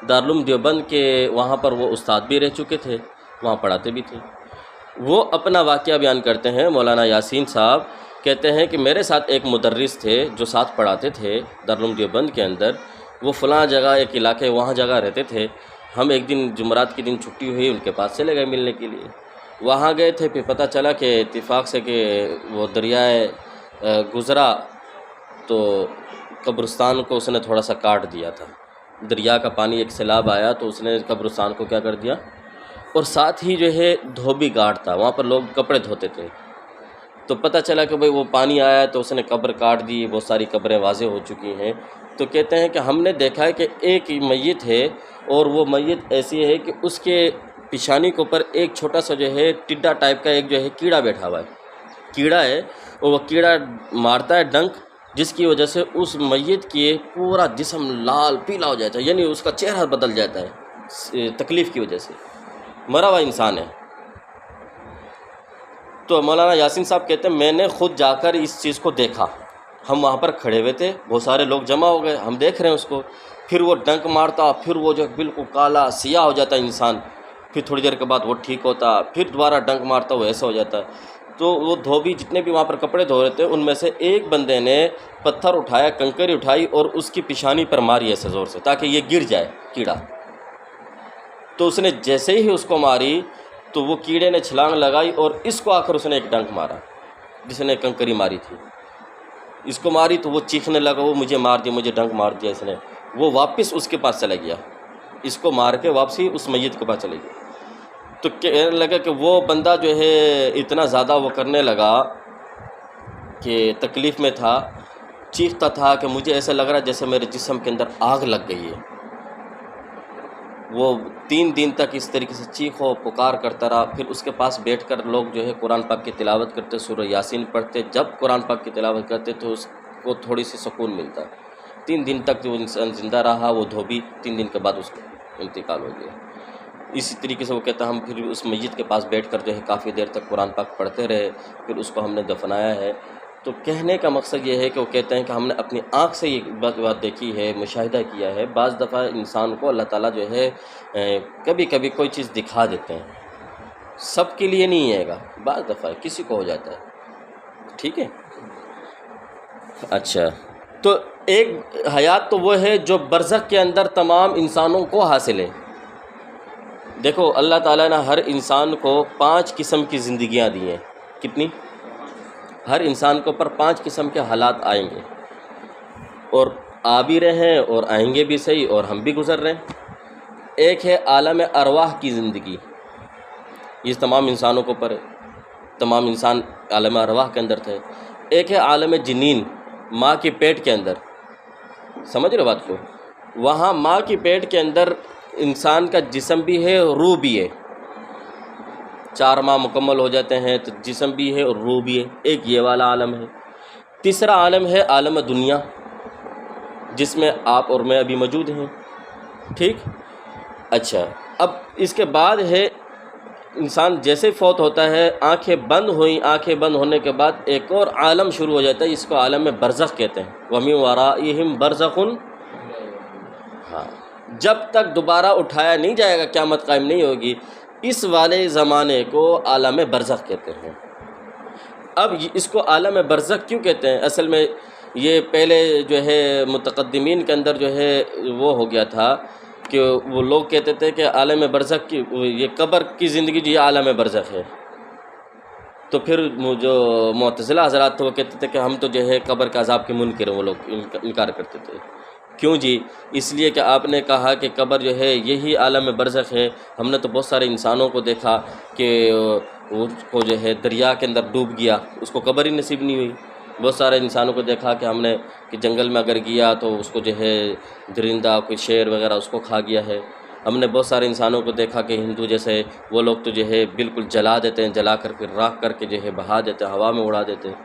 دارالعلوم دیوبند کے، وہاں پر وہ استاد بھی رہ چکے تھے، وہاں پڑھاتے بھی تھے۔ وہ اپنا واقعہ بیان کرتے ہیں، مولانا یاسین صاحب کہتے ہیں کہ میرے ساتھ ایک مدرس تھے جو ساتھ پڑھاتے تھے دارالعلوم دیوبند کے اندر، وہ فلاں جگہ ایک علاقے وہاں جگہ رہتے تھے۔ ہم ایک دن جمعرات کے دن چھٹی ہوئی، ان کے پاس چلے گئے ملنے کے لیے، وہاں گئے تھے، پھر پتہ چلا کہ اتفاق سے کہ وہ دریائے گزرا تو قبرستان کو اس نے تھوڑا سا کاٹ دیا تھا، دریا کا پانی ایک سیلاب آیا تو اس نے قبرستان کو کیا کر دیا، اور ساتھ ہی جو ہے دھوبی گھاٹ تھا، وہاں پر لوگ کپڑے دھوتے تھے، تو پتہ چلا کہ بھئی وہ پانی آیا تو اس نے قبر کاٹ دی، بہت ساری قبریں واضح ہو چکی ہیں۔ تو کہتے ہیں کہ ہم نے دیکھا ہے کہ ایک میت ہے، اور وہ میت ایسی ہے کہ اس کے پیشانی کے اوپر ایک چھوٹا سا جو ہے ٹڈا ٹائپ کا ایک جو ہے کیڑا بیٹھا ہوا ہے، کیڑا ہے، اور وہ کیڑا مارتا ہے ڈنک، جس کی وجہ سے اس میت کی پورا جسم لال پیلا ہو جاتا ہے، یعنی اس کا چہرہ بدل جاتا ہے تکلیف کی وجہ سے، مرا ہوا انسان ہے۔ تو مولانا یاسین صاحب کہتے ہیں میں نے خود جا کر اس چیز کو دیکھا، ہم وہاں پر کھڑے ہوئے تھے، بہت سارے لوگ جمع ہو گئے، ہم دیکھ رہے ہیں اس کو، پھر وہ ڈنک مارتا، پھر وہ جو بالکل کالا سیاہ ہو جاتا ہے انسان، پھر تھوڑی دیر کے بعد وہ ٹھیک ہوتا، پھر دوبارہ ڈنک مارتا، وہ ایسا ہو جاتا۔ تو وہ دھوبی جتنے بھی وہاں پر کپڑے دھو رہے تھے، ان میں سے ایک بندے نے پتھر اٹھایا، کنکری اٹھائی اور اس کی پیشانی پر ماری ایسے زور سے تاکہ یہ گر جائے کیڑا۔ تو اس نے جیسے ہی اس کو ماری تو وہ کیڑے نے چھلانگ لگائی اور اس کو آ کر اس نے ایک ڈنک مارا، جس نے کنکری ماری تھی، اس کو ماری تو وہ چیخنے لگا، وہ مجھے مار دیا، مجھے ڈنک مار دیا اس نے۔ وہ واپس اس کے پاس چلا گیا، اس کو مار کے واپسی اس میت کے پاس چلے گیا۔ تو کہنے لگا کہ وہ بندہ جو ہے اتنا زیادہ وہ کرنے لگا کہ تکلیف میں تھا، چیختا تھا کہ مجھے ایسا لگ رہا ہے جیسے میرے جسم کے اندر آگ لگ گئی ہے۔ وہ 3 دن تک اس طریقے سے چیخو پکار کرتا رہا۔ پھر اس کے پاس بیٹھ کر لوگ جو ہے قرآن پاک کی تلاوت کرتے، سورہ یاسین پڑھتے، جب قرآن پاک کی تلاوت کرتے تو اس کو تھوڑی سی سکون ملتا۔ 3 دن تک جو انسان زندہ رہا، وہ دھوبی، 3 دن کے بعد اس کا انتقال ہو گیا۔ اسی طریقے سے وہ کہتا ہم پھر اس میت کے پاس بیٹھ کر جو ہے کافی دیر تک قرآن پاک پڑھتے رہے، پھر اس کو ہم نے دفنایا ہے۔ تو کہنے کا مقصد یہ ہے کہ وہ کہتے ہیں کہ ہم نے اپنی آنکھ سے یہ بات دیکھی ہے، مشاہدہ کیا ہے۔ بعض دفعہ انسان کو اللہ تعالیٰ جو ہے کبھی کبھی کوئی چیز دکھا دیتے ہیں، سب کے لیے نہیں آئے گا، بعض دفعہ کسی کو ہو جاتا ہے، ٹھیک ہے۔ اچھا، تو ایک حیات تو وہ ہے جو برزخ کے اندر تمام انسانوں کو حاصل ہے۔ دیکھو اللہ تعالیٰ نے ہر انسان کو 5 قسم کی زندگیاں دی ہیں۔ کتنی؟ ہر انسان کے اوپر 5 قسم کے حالات آئیں گے، اور آ بھی رہے ہیں اور آئیں گے بھی، صحیح، اور ہم بھی گزر رہے ہیں۔ ایک ہے عالم ارواح کی زندگی، یہ تمام انسانوں کے اوپر ہے، تمام انسان عالم ارواح کے اندر تھے۔ ایک ہے عالم جنین، ماں کے پیٹ کے اندر، سمجھ رہے بات کو؟ وہاں ماں کی پیٹ کے اندر انسان کا جسم بھی ہے، روح بھی ہے، 4 ماہ مکمل ہو جاتے ہیں تو جسم بھی ہے اور روح بھی ہے، ایک یہ والا عالم ہے۔ تیسرا عالم ہے عالم دنیا، جس میں آپ اور میں ابھی موجود ہیں، ٹھیک؟ اچھا، اب اس کے بعد ہے انسان جیسے فوت ہوتا ہے، آنکھیں بند ہوئیں، آنکھیں بند ہونے کے بعد ایک اور عالم شروع ہو جاتا ہے، اس کو عالم برزخ کہتے ہیں۔ وَمِن وَرَائِهِمْ بَرْزَخٌ، ہاں، جب تک دوبارہ اٹھایا نہیں جائے گا، قیامت قائم نہیں ہوگی، اس والے زمانے کو عالم برزخ کہتے ہیں۔ اب اس کو عالم برزخ کیوں کہتے ہیں؟ اصل میں یہ پہلے جو ہے متقدمین کے اندر جو ہے وہ ہو گیا تھا کہ وہ لوگ کہتے تھے کہ عالم برزخ کی، یہ قبر کی زندگی جو یہ عالم برزخ ہے، تو پھر جو معتزلہ حضرات تھے وہ کہتے تھے کہ ہم تو جو ہے قبر کے عذاب کے منکر ہیں، وہ لوگ انکار کرتے تھے۔ کیوں جی؟ اس لیے کہ آپ نے کہا کہ قبر جو ہے یہی عالم برزخ ہے۔ ہم نے تو بہت سارے انسانوں کو دیکھا کہ اس کو جو ہے دریا کے اندر ڈوب گیا، اس کو قبر ہی نصیب نہیں ہوئی۔ بہت سارے انسانوں کو دیکھا کہ ہم نے کہ جنگل میں اگر گیا تو اس کو جو ہے درندہ کوئی شیر وغیرہ اس کو کھا گیا ہے۔ ہم نے بہت سارے انسانوں کو دیکھا کہ ہندو جیسے وہ لوگ تو جو ہے بالکل جلا دیتے ہیں، جلا کر پھر راکھ کر کے جو ہے بہا دیتے ہیں، ہوا میں اڑا دیتے ہیں،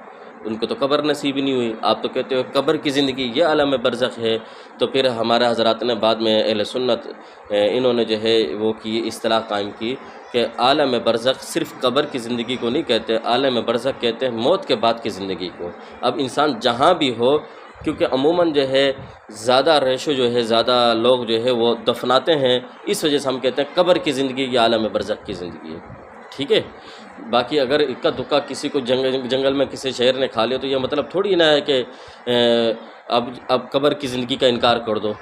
ان کو تو قبر نصیب ہی نہیں ہوئی۔ آپ تو کہتے ہو قبر کی زندگی یہ عالم برزخ ہے۔ تو پھر ہمارے حضرات نے بعد میں اہل سنت انہوں نے جو ہے وہ کی اصطلاح قائم کی کہ عالم برزخ صرف قبر کی زندگی کو نہیں کہتے، عالم برزخ کہتے ہیں موت کے بعد کی زندگی کو۔ اب انسان جہاں بھی ہو، کیونکہ عموماً جو ہے زیادہ ریشو جو ہے زیادہ لوگ جو ہے وہ دفناتے ہیں، اس وجہ سے ہم کہتے ہیں قبر کی زندگی یہ عالم برزخ کی زندگی ہے، ٹھیک ہے۔ باقی اگر اکا دکا کسی کو جنگل میں کسی شہر نے کھا لیا تو یہ مطلب تھوڑی نہ ہے کہ اب قبر کی زندگی کا انکار کر دو۔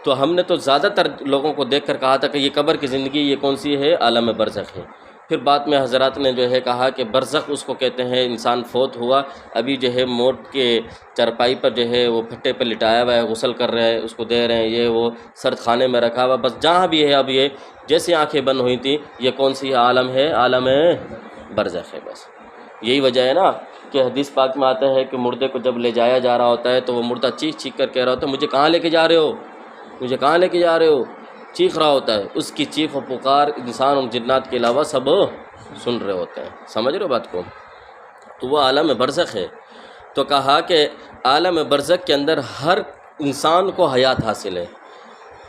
تو ہم نے تو زیادہ تر لوگوں کو دیکھ کر کہا تھا کہ یہ قبر کی زندگی یہ کون سی ہے؟ عالم برزخ ہے۔ پھر بعد میں حضرات نے جو ہے کہا کہ برزخ اس کو کہتے ہیں انسان فوت ہوا، ابھی جو ہے موت کے چرپائی پر جو ہے وہ پھٹے پہ لٹایا ہوا ہے، غسل کر رہے ہیں، اس کو دے رہے ہیں، یہ وہ سرد خانے میں رکھا ہوا، بس جہاں بھی ہے اب یہ جیسے آنکھیں بند ہوئی تھیں، یہ کون سی عالم ہے؟ عالم برزخ ہے۔ بس یہی وجہ ہے نا کہ حدیث پاک میں آتا ہے کہ مردے کو جب لے جایا جا رہا ہوتا ہے تو وہ مردہ چیخ چیخ کر کہہ رہا ہوتا ہے مجھے کہاں لے کے جا رہے ہو، مجھے کہاں لے کے جا رہے ہو، چیخ رہا ہوتا ہے۔ اس کی چیخ و پکار انسان اور جنات کے علاوہ سب سن رہے ہوتے ہیں، سمجھ رہے ہو بات کو؟ تو وہ عالم برزخ ہے۔ تو کہا کہ عالم برزخ کے اندر ہر انسان کو حیات حاصل ہے،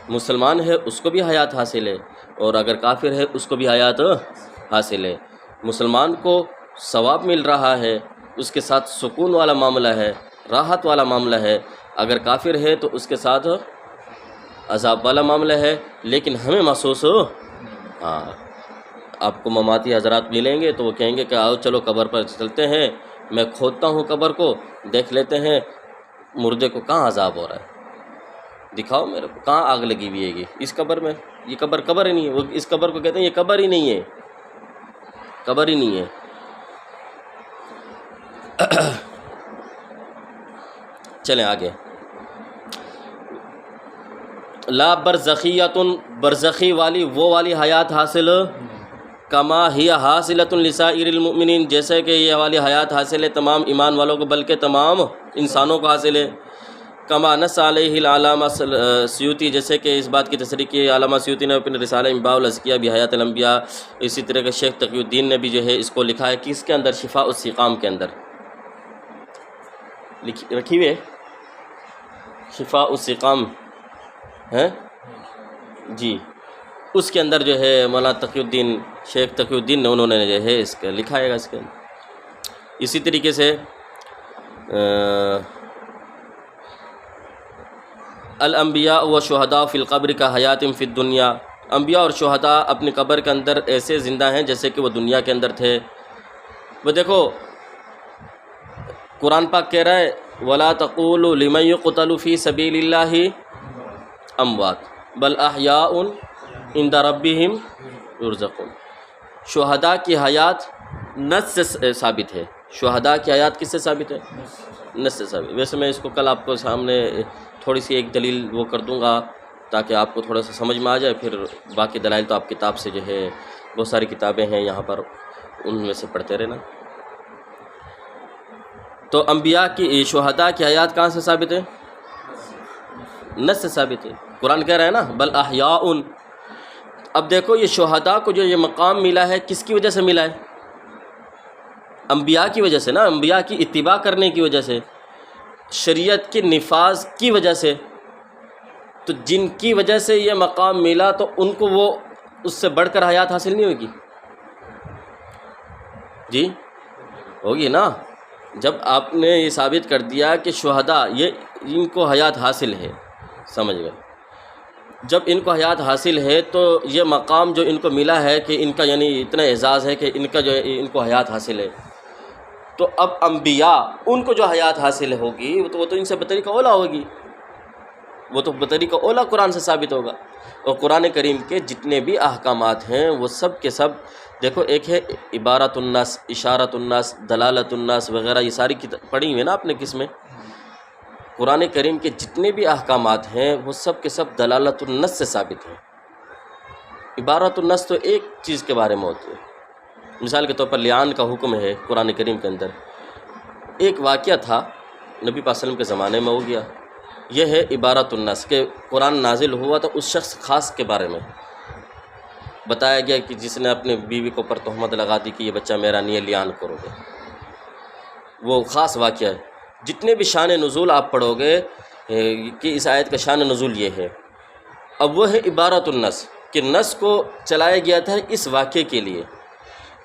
مسلمان ہے اس کو بھی حیات حاصل ہے، اور اگر کافر ہے اس کو بھی حیات حاصل ہے۔ مسلمان کو ثواب مل رہا ہے، اس کے ساتھ سکون والا معاملہ ہے، راحت والا معاملہ ہے۔ اگر کافر ہے تو اس کے ساتھ عذاب والا معاملہ ہے، لیکن ہمیں محسوس ہو آپ کو مماتی حضرات ملیں گے تو وہ کہیں گے کہ آؤ چلو قبر پر چلتے ہیں، میں کھودتا ہوں قبر کو، دیکھ لیتے ہیں مردے کو کہاں عذاب ہو رہا ہے، دکھاؤ میرے کو کہاں آگ لگی ہوئی ہے اس قبر میں، یہ قبر ہی نہیں ہے۔ وہ اس قبر کو کہتے ہیں یہ قبر ہی نہیں ہے، قبر ہی نہیں ہے۔ چلیں آگے۔ لا برزخیتن، برزخی والی وہ والی حیات حاصل کما ہی حاصلۃ لسائر المؤمنین، جیسے کہ یہ والی حیات حاصل ہے تمام ایمان والوں کو بلکہ تمام انسانوں کو حاصل ہے۔ کما نص علیہ العلامہ سیوطی، جیسے کہ اس بات کی تصریح کی علامہ سیوطی نے اپنے رسالہ انباء الازکیہ بحیات الانبیاء، اسی طرح کے شیخ تقی الدین نے بھی جو ہے اس کو لکھا ہے کہ اس کے اندر شفاء السقام کے اندر رکھی ہوئی ہے، شفاء السقام ہے جی، اس کے اندر جو ہے مولانا تقی الدین شیخ تقی الدین نے انہوں نے جو ہے اس کا لکھا ہے گا اس کے اندر۔ اسی طریقے سے الانبیاء و شہداء فی القبر کا حیات فی الدنیا، انبیاء اور شہداء اپنی قبر کے اندر ایسے زندہ ہیں جیسے کہ وہ دنیا کے اندر تھے۔ وہ دیکھو قرآن پاک کہہ رہا ہے وَلَا تَقُولُوا لِمَن يُقْتَلُ فِي سَبِيلِ اللَّهِ أَمْوَاتٌ بَلْ أَحْيَاءٌ عِندَ رَبِّهِمْ يُرْزَقُونَ۔ شہداء کی حیات نص سے ثابت ہے۔ شہداء کی حیات کس سے ثابت ہے؟ نص سے ثابت۔ ویسے میں اس کو کل آپ کو سامنے تھوڑی سی ایک دلیل وہ کر دوں گا تاکہ آپ کو تھوڑا سا سمجھ میں آ جائے، پھر باقی دلائل تو آپ کتاب سے جو ہے بہت ساری کتابیں ہیں یہاں پر، ان میں سے پڑھتے رہنا۔ تو انبیاء کی شہداء کی حیات کہاں سے ثابت ہے؟ نص سے ثابت ہے۔ قرآن کہہ رہا ہے نا بل احیاء۔ اب دیکھو یہ شہداء کو جو یہ مقام ملا ہے کس کی وجہ سے ملا ہے؟ انبیاء کی وجہ سے نا، انبیاء کی اتباع کرنے کی وجہ سے، شریعت کے نفاذ کی وجہ سے۔ تو جن کی وجہ سے یہ مقام ملا تو ان کو وہ اس سے بڑھ کر حیات حاصل نہیں ہوگی؟ جی ہوگی نا۔ جب آپ نے یہ ثابت کر دیا کہ شہداء یہ ان کو حیات حاصل ہے، سمجھ گئے؟ جب ان کو حیات حاصل ہے تو یہ مقام جو ان کو ملا ہے کہ ان کا یعنی اتنا اعزاز ہے کہ ان کا جو ان کو حیات حاصل ہے، تو اب انبیاء ان کو جو حیات حاصل ہوگی وہ تو ان سے بطریقہ اولا ہوگی، وہ تو بطریقہ اولا قرآن سے ثابت ہوگا۔ اور قرآن کریم کے جتنے بھی احکامات ہیں وہ سب کے سب دیکھو، ایک ہے عبارت الناس، اشارت الناس، دلالت الناس وغیرہ، یہ ساری پڑھی ہوئی ہے نا آپ نے کس میں؟ قرآن کریم کے جتنے بھی احکامات ہیں وہ سب کے سب دلالت النص سے ثابت ہیں۔ عبارت النص تو ایک چیز کے بارے میں ہوتی ہے، مثال کے طور پر لعان کا حکم ہے قرآن کریم کے اندر، ایک واقعہ تھا نبی پاک صلی اللہ علیہ وسلم کے زمانے میں ہو گیا، یہ ہے عبارت النص کہ قرآن نازل ہوا تو اس شخص خاص کے بارے میں بتایا گیا کہ جس نے اپنے بیوی کو پر تہمت لگا دی کہ یہ بچہ میرا نہیں ہے، لعان کرو گے، وہ خاص واقعہ ہے۔ جتنے بھی شان نزول آپ پڑھو گے کہ اس آیت کا شان نزول یہ ہے، اب وہ ہے عبارت النص کہ نص کو چلایا گیا تھا اس واقعے کے لیے،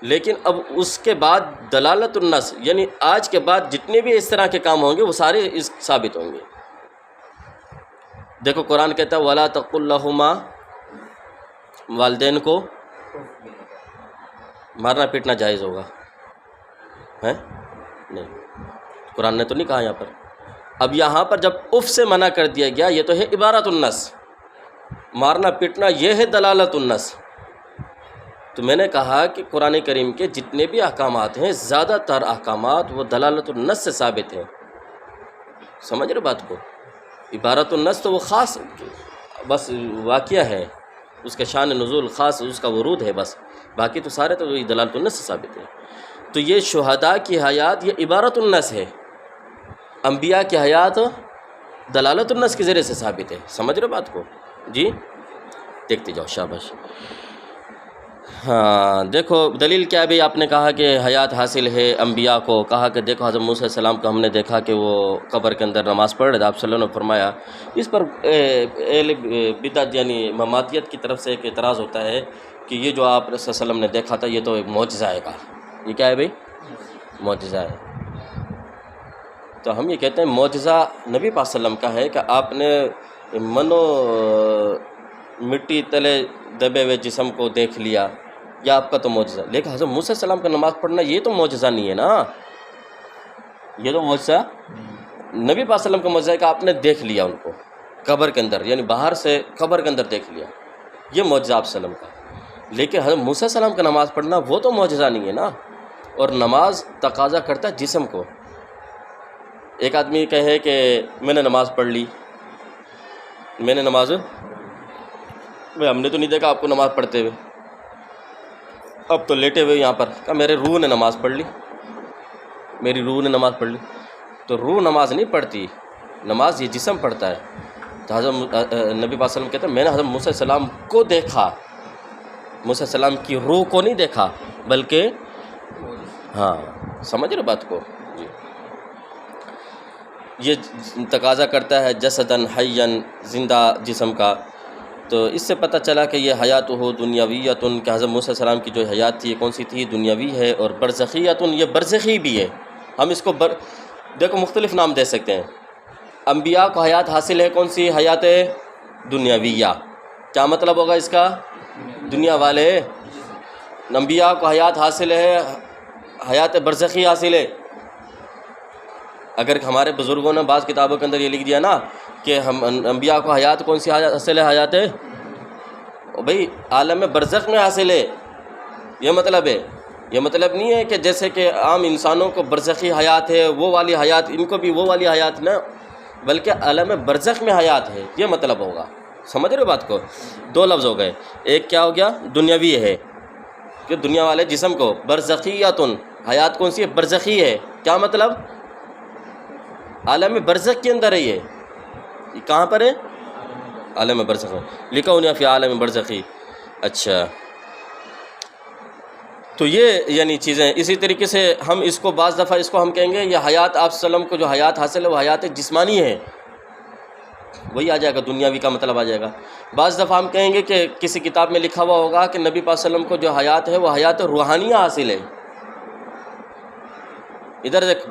لیکن اب اس کے بعد دلالت النص یعنی آج کے بعد جتنے بھی اس طرح کے کام ہوں گے وہ سارے اس ثابت ہوں گے۔ دیکھو قرآن کہتا ہے وَلَا تَقُلْ لَهُمَا، والدین کو مارنا پیٹنا جائز ہوگا ہے نہیں، قرآن نے تو نہیں کہا یہاں پر۔ اب یہاں پر جب اف سے منع کر دیا گیا، یہ تو ہے عبارت النص، مارنا پیٹنا یہ ہے دلالت النص۔ تو میں نے کہا کہ قرآن کریم کے جتنے بھی احکامات ہیں زیادہ تر احکامات وہ دلالت النص سے ثابت ہیں، سمجھ رہے بات کو؟ عبارت النص تو وہ خاص بس واقعہ ہے، اس کا شان نزول خاص اس کا ورود ہے بس، باقی تو سارے تو دلالت النص سے ثابت ہیں۔ تو یہ شہداء کی حیات یہ عبارت النص ہے، انبیاء کی حیات دلالت النص کے ذریعے سے ثابت ہے، سمجھ رہے بات کو؟ جی دیکھتے جاؤ، شاباش۔ ہاں دیکھو دلیل کیا ہے بھی، آپ نے کہا کہ حیات حاصل ہے انبیاء کو، کہا کہ دیکھو حضرت موسیٰ علیہ السلام کو ہم نے دیکھا کہ وہ قبر کے اندر نماز پڑھ رہے تھے، آپ صلی اللہ علیہ وسلم نے فرمایا، اس پر اہل بدعت یعنی مماتیت کی طرف سے ایک اعتراض ہوتا ہے کہ یہ جو آپ صلی اللہ علیہ وسلم نے دیکھا تھا یہ تو ایک معجزہ ہے، یہ کیا ہے بھائی؟ معجزہ ہے۔ تو ہم یہ کہتے ہیں معجزہ نبی پاک صلی اللہ علیہ وسلم کا ہے کہ آپ نے منو مٹی تلے دبے ہوئے جسم کو دیکھ لیا، یا آپ کا تو معجزہ، لیکن حضرت موسیٰ علیہ السلام کا نماز پڑھنا یہ تو معجزہ نہیں ہے نا، یہ تو معجزہ نبی پاک صلی اللہ علیہ وسلم کا معجزہ ہے کہ آپ نے دیکھ لیا ان کو قبر کے اندر، یعنی باہر سے قبر کے اندر دیکھ لیا، یہ معجزہ آپ صلی اللہ علیہ وسلم کا۔ لیکن حضرت موسیٰ علیہ السلام کا نماز پڑھنا وہ تو معجزہ نہیں ہے نا، اور نماز تقاضا کرتا ہے جسم کو۔ ایک آدمی کہے کہ میں نے نماز پڑھ لی، میں نے نماز ہم نے تو نہیں دیکھا آپ کو نماز پڑھتے ہوئے، اب تو لیٹے ہوئے یہاں پر، کہا میرے روح نے نماز پڑھ لی، میری روح نے نماز پڑھ لی۔ تو روح نماز نہیں پڑھتی، نماز یہ جسم پڑھتا ہے۔ تو حضرت نبی پاک صلی اللہ علیہ وسلم کہتے ہیں میں نے حضرت موسیٰ علیہ السلام کو دیکھا، موسیٰ علیہ السلام کی روح کو نہیں دیکھا، بلکہ ہاں سمجھ رہے بات کو؟ جی یہ تقاضا کرتا ہے جسدن حیاً، زندہ جسم کا۔ تو اس سے پتہ چلا کہ یہ حیات ہو دنیاویتن، کہ حضرت موسیٰ علیہ السلام کی جو حیات تھی یہ کون سی تھی؟ دنیاوی ہے، اور برزخیتن یہ برزخی بھی ہے۔ ہم اس کو دیکھو مختلف نام دے سکتے ہیں۔ انبیاء کو حیات حاصل ہے کون سی؟ حیات دنیاویہ، کیا مطلب ہوگا اس کا؟ دنیا والے انبیاء کو حیات حاصل ہے، حیات برزخی حاصل ہے۔ اگر ہمارے بزرگوں نے بعض کتابوں کے اندر یہ لکھ دیا نا کہ ہم انبیاء کو حیات کون سی حاصل ہے؟ حیات بھائی عالم برزخ میں حاصل ہے، یہ مطلب ہے۔ یہ مطلب نہیں ہے کہ جیسے کہ عام انسانوں کو برزخی حیات ہے وہ والی حیات، ان کو بھی وہ والی حیات نہ، بلکہ عالم برزخ میں حیات ہے، یہ مطلب ہوگا۔ سمجھ رہے بات کو؟ دو لفظ ہو گئے، ایک کیا ہو گیا؟ دنیاوی ہے کہ دنیا والے جسم کو، برزخیتن حیات کون سی ہے؟ برزخی ہے، کیا مطلب؟ عالم برزخ کے اندر ہے، یہ کہاں پر ہے؟ عالم برزخ میں، لکھا انہیں فی عالم برزخی۔ اچھا تو یہ یعنی چیزیں، اسی طریقے سے ہم اس کو بعض دفعہ اس کو ہم کہیں گے یہ حیات آپ صلی اللہ علیہ وسلم کو جو حیات حاصل ہے وہ حیات جسمانی ہے، وہی آ جائے گا، دنیاوی کا مطلب آ جائے گا۔ بعض دفعہ ہم کہیں گے کہ کسی کتاب میں لکھا ہوا ہوگا کہ نبی پاک صلی اللہ علیہ وسلم کو جو حیات ہے وہ حیات روحانیہ حاصل ہے۔ ادھر دیکھ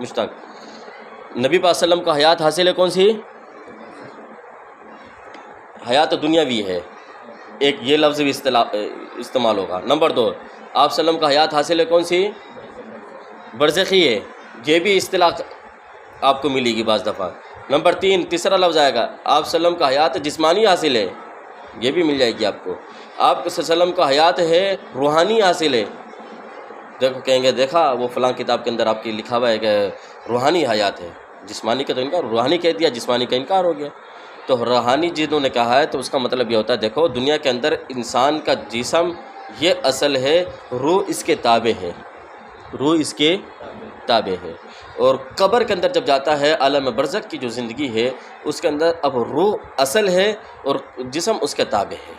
مشتاق، نبی پاک صلی اللہ علیہ وسلم کو حیات حاصل ہے کون سی؟ حیات دنیاوی ہے، ایک یہ لفظ بھی استعمال ہوگا۔ نمبر دو، آپ صلی اللہ علیہ وسلم کا حیات حاصل ہے کون سی؟ برزخی ہے، یہ بھی اصطلاح آپ کو ملے گی بعض دفعہ۔ نمبر تین، تیسرا لفظ آئے گا آپ صلی اللہ علیہ وسلم کا حیات جسمانی حاصل ہے، یہ بھی مل جائے گی آپ کو۔ آپ صلی اللہ علیہ وسلم کو حیات ہے روحانی حاصل ہے، دیکھو کہیں گے دیکھا وہ فلاں کتاب کے اندر آپ کی لکھا ہوا ہے کہ روحانی حیات ہے، جسمانی کا تو انکار، روحانی کہہ دیا جسمانی کا انکار ہو گیا۔ تو روحانی جنہوں نے کہا ہے تو اس کا مطلب یہ ہوتا ہے دیکھو دنیا کے اندر انسان کا جسم یہ اصل ہے، روح اس کے تابع ہے، روح اس کے تابع ہے، اور قبر کے اندر جب جاتا ہے عالم برزخ کی جو زندگی ہے اس کے اندر اب روح اصل ہے اور جسم اس کے تابع ہے۔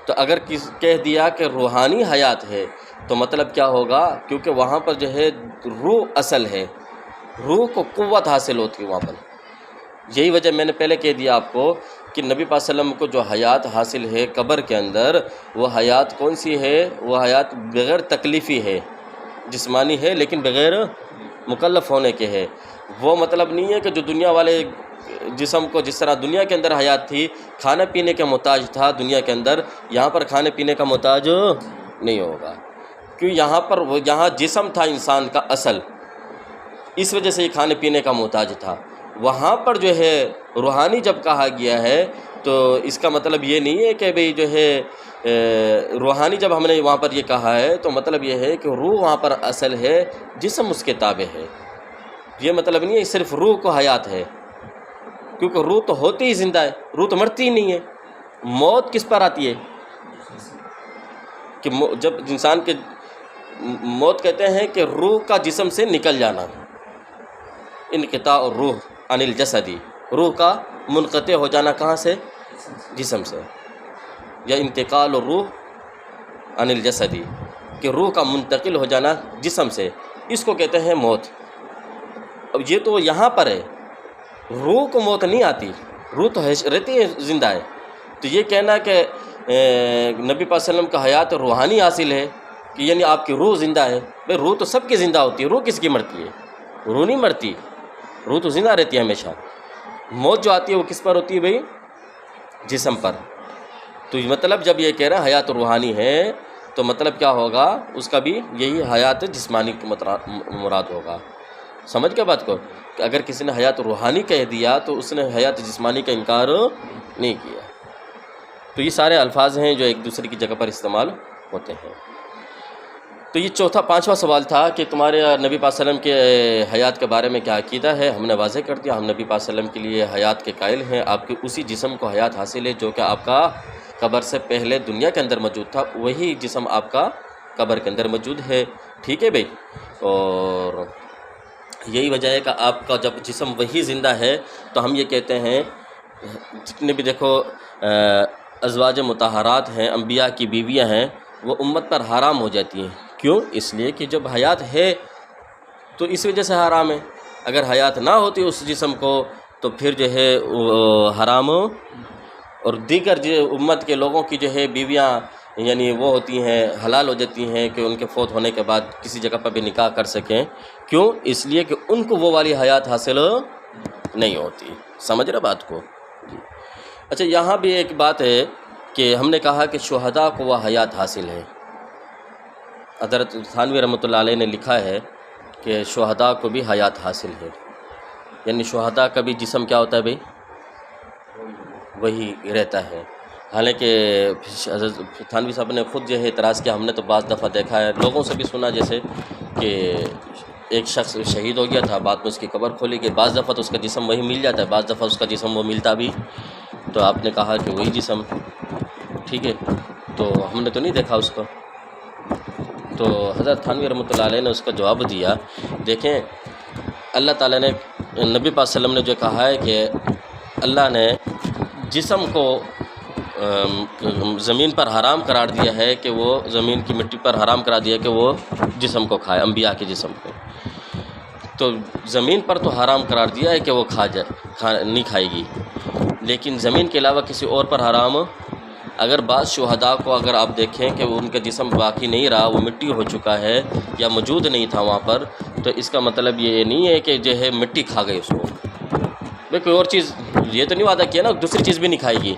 تو اگر کہہ دیا کہ روحانی حیات ہے تو مطلب کیا ہوگا، کیونکہ وہاں پر جو ہے روح اصل ہے، روح کو قوت حاصل ہوتی ہے وہاں پر۔ یہی وجہ میں نے پہلے کہہ دیا آپ کو کہ نبی پاک صلی اللہ علیہ وسلم کو جو حیات حاصل ہے قبر کے اندر، وہ حیات کون سی ہے؟ وہ حیات بغیر تکلیفی ہے، جسمانی ہے لیکن بغیر مکلف ہونے کے ہے۔ وہ مطلب نہیں ہے کہ جو دنیا والے جسم کو جس طرح دنیا کے اندر حیات تھی، کھانے پینے کے محتاج تھا دنیا کے اندر، یہاں پر کھانے پینے کا محتاج نہیں ہوگا، کیوں یہاں پر وہ یہاں جسم تھا انسان کا اصل، اس وجہ سے یہ کھانے پینے کا محتاج تھا۔ وہاں پر جو ہے روحانی جب کہا گیا ہے تو اس کا مطلب یہ نہیں ہے کہ بھئی جو ہے روحانی جب ہم نے وہاں پر یہ کہا ہے تو مطلب یہ ہے کہ روح وہاں پر اصل ہے، جسم اس کے تابع ہے۔ یہ مطلب نہیں ہے صرف روح کو حیات ہے، کیونکہ روح تو ہوتی ہی زندہ ہے، روح تو مرتی ہی نہیں ہے۔ موت کس پر آتی ہے کہ جب انسان کے موت کہتے ہیں کہ روح کا جسم سے نکل جانا، انقطاع الروح عن الجسدی، روح کا منقطع ہو جانا کہاں سے؟ جسم سے، یا انتقال الروح عن الجسدی، کہ روح کا منتقل ہو جانا جسم سے، اس کو کہتے ہیں موت۔ اب یہ تو یہاں پر ہے، روح کو موت نہیں آتی، روح تو رہتی ہے، زندہ ہے۔ تو یہ کہنا کہ نبی پاک صلی اللہ علیہ وسلم کا حیات روحانی حاصل ہے کہ یعنی آپ کی روح زندہ ہے، بھئی روح تو سب کی زندہ ہوتی ہے، روح کس کی مرتی ہے؟ روح نہیں مرتی، روح تو زندہ رہتی ہے ہمیشہ۔ موت جو آتی ہے وہ کس پر ہوتی ہے بھئی؟ جسم پر۔ تو مطلب جب یہ کہہ رہا ہے حیات روحانی ہے تو مطلب کیا ہوگا؟ اس کا بھی یہی حیات جسمانی کی مراد ہوگا۔ سمجھ کے بات کو کہ اگر کسی نے حیات روحانی کہہ دیا تو اس نے حیات جسمانی کا انکار نہیں کیا۔ تو یہ سارے الفاظ ہیں جو ایک دوسرے کی جگہ پر استعمال ہوتے ہیں۔ تو یہ پانچواں سوال تھا کہ تمہارے نبی پاک صلی اللہ علیہ وسلم کے حیات کے بارے میں کیا عقیدہ ہے؟ ہم نے واضح کر دیا، ہم نبی پاک صلی اللہ علیہ وسلم کے لیے حیات کے قائل ہیں۔ آپ کے اسی جسم کو حیات حاصل ہے جو کہ آپ کا قبر سے پہلے دنیا کے اندر موجود تھا، وہی جسم آپ کا قبر کے اندر موجود ہے، ٹھیک ہے بھائی؟ اور یہی وجہ ہے کہ آپ کا جب جسم وہی زندہ ہے تو ہم یہ کہتے ہیں جتنے بھی دیکھو ازواج مطہرات ہیں، انبیاء کی بیویاں ہیں، وہ امت پر حرام ہو جاتی ہیں۔ کیوں؟ اس لیے کہ جب حیات ہے تو اس وجہ سے حرام ہے، اگر حیات نہ ہوتی اس جسم کو تو پھر جو ہے حرام، اور دیگر جو امت کے لوگوں کی جو ہے بیویاں یعنی وہ ہوتی ہیں حلال ہو جاتی ہیں کہ ان کے فوت ہونے کے بعد کسی جگہ پر بھی نکاح کر سکیں۔ کیوں؟ اس لیے کہ ان کو وہ والی حیات حاصل نہیں ہوتی۔ سمجھ رہے بات کو؟ جی اچھا، یہاں بھی ایک بات ہے کہ ہم نے کہا کہ شہداء کو وہ حیات حاصل ہے۔ حضرت تھانوی رحمۃ اللہ علیہ نے لکھا ہے کہ شہداء کو بھی حیات حاصل ہے، یعنی شہداء کا بھی جسم کیا ہوتا ہے بھائی؟ وہی رہتا ہے۔ حالانکہ حضرت تھانوی صاحب نے خود جو ہے اعتراض کیا، ہم نے تو بعض دفعہ دیکھا ہے، لوگوں سے بھی سنا، جیسے کہ ایک شخص شہید ہو گیا تھا، بعد میں اس کی قبر کھولی گئی، بعض دفعہ تو اس کا جسم وہی مل جاتا ہے، بعض دفعہ اس کا جسم وہ ملتا بھی، تو آپ نے کہا کہ وہی جسم، ٹھیک ہے، تو ہم نے تو نہیں دیکھا اس کو۔ تو حضرت تھانوی رحمۃ اللہ علیہ نے اس کا جواب دیا، دیکھیں اللہ تعالیٰ نے نبی پاک صلی اللہ علیہ وسلم نے جو کہا ہے کہ اللہ نے جسم کو زمین پر حرام قرار دیا ہے کہ وہ زمین کی مٹی پر حرام قرار دیا کہ وہ جسم کو کھائے، انبیاء کے جسم کو، تو زمین پر تو حرام قرار دیا ہے کہ وہ نہیں کھائے گی، لیکن زمین کے علاوہ کسی اور پر حرام۔ اگر بعض شہداء کو اگر آپ دیکھیں کہ ان کا جسم باقی نہیں رہا، وہ مٹی ہو چکا ہے یا موجود نہیں تھا وہاں پر، تو اس کا مطلب یہ نہیں ہے کہ جو ہے مٹی کھا گئی اس کو، بھائی کوئی اور چیز، یہ تو نہیں وعدہ کیا نا دوسری چیز بھی نہیں کھائے گی،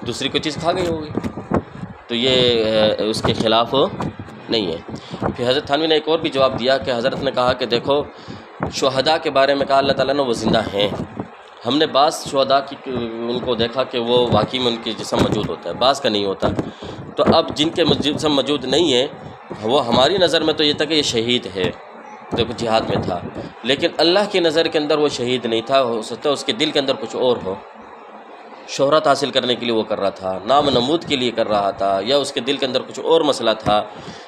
دوسری کوئی چیز کھا گئی ہوگی، تو یہ اس کے خلاف نہیں ہے۔ پھر حضرت تھانوی نے ایک اور بھی جواب دیا کہ حضرت نے کہا کہ دیکھو شہداء کے بارے میں کہا اللہ تعالیٰ نے وہ زندہ ہیں، ہم نے بعض شہداء کی ان کو دیکھا کہ وہ واقعی میں ان کے جسم موجود ہوتا ہے، بعض کا نہیں ہوتا۔ تو اب جن کے جسم موجود نہیں ہے وہ ہماری نظر میں تو یہ تھا کہ یہ شہید ہے، دیکھو جہاد میں تھا، لیکن اللہ کی نظر کے اندر وہ شہید نہیں تھا، ہو سکتا ہے اس کے دل کے اندر کچھ اور ہو، شہرت حاصل کرنے کے لیے وہ کر رہا تھا، نام نمود کے لیے کر رہا تھا، یا اس کے دل کے اندر کچھ اور مسئلہ تھا،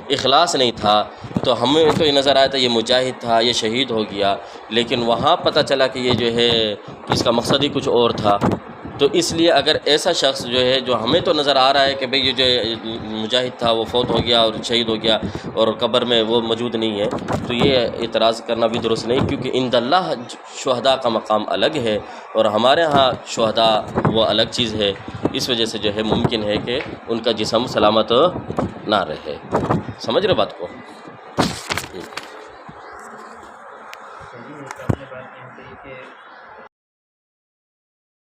اخلاص نہیں تھا۔ تو ہمیں تو یہ نظر آیا تھا یہ مجاہد تھا، یہ شہید ہو گیا، لیکن وہاں پتہ چلا کہ یہ جو ہے اس کا مقصد ہی کچھ اور تھا۔ تو اس لیے اگر ایسا شخص جو ہے جو ہمیں تو نظر آ رہا ہے کہ بھئی یہ جو مجاہد تھا وہ فوت ہو گیا اور شہید ہو گیا اور قبر میں وہ موجود نہیں ہے، تو یہ اعتراض کرنا بھی درست نہیں، کیونکہ عند اللہ شہداء کا مقام الگ ہے اور ہمارے ہاں شہداء وہ الگ چیز ہے۔ اس وجہ سے جو ہے ممکن ہے کہ ان کا جسم سلامت نہ رہے۔ سمجھ رہے بات کو؟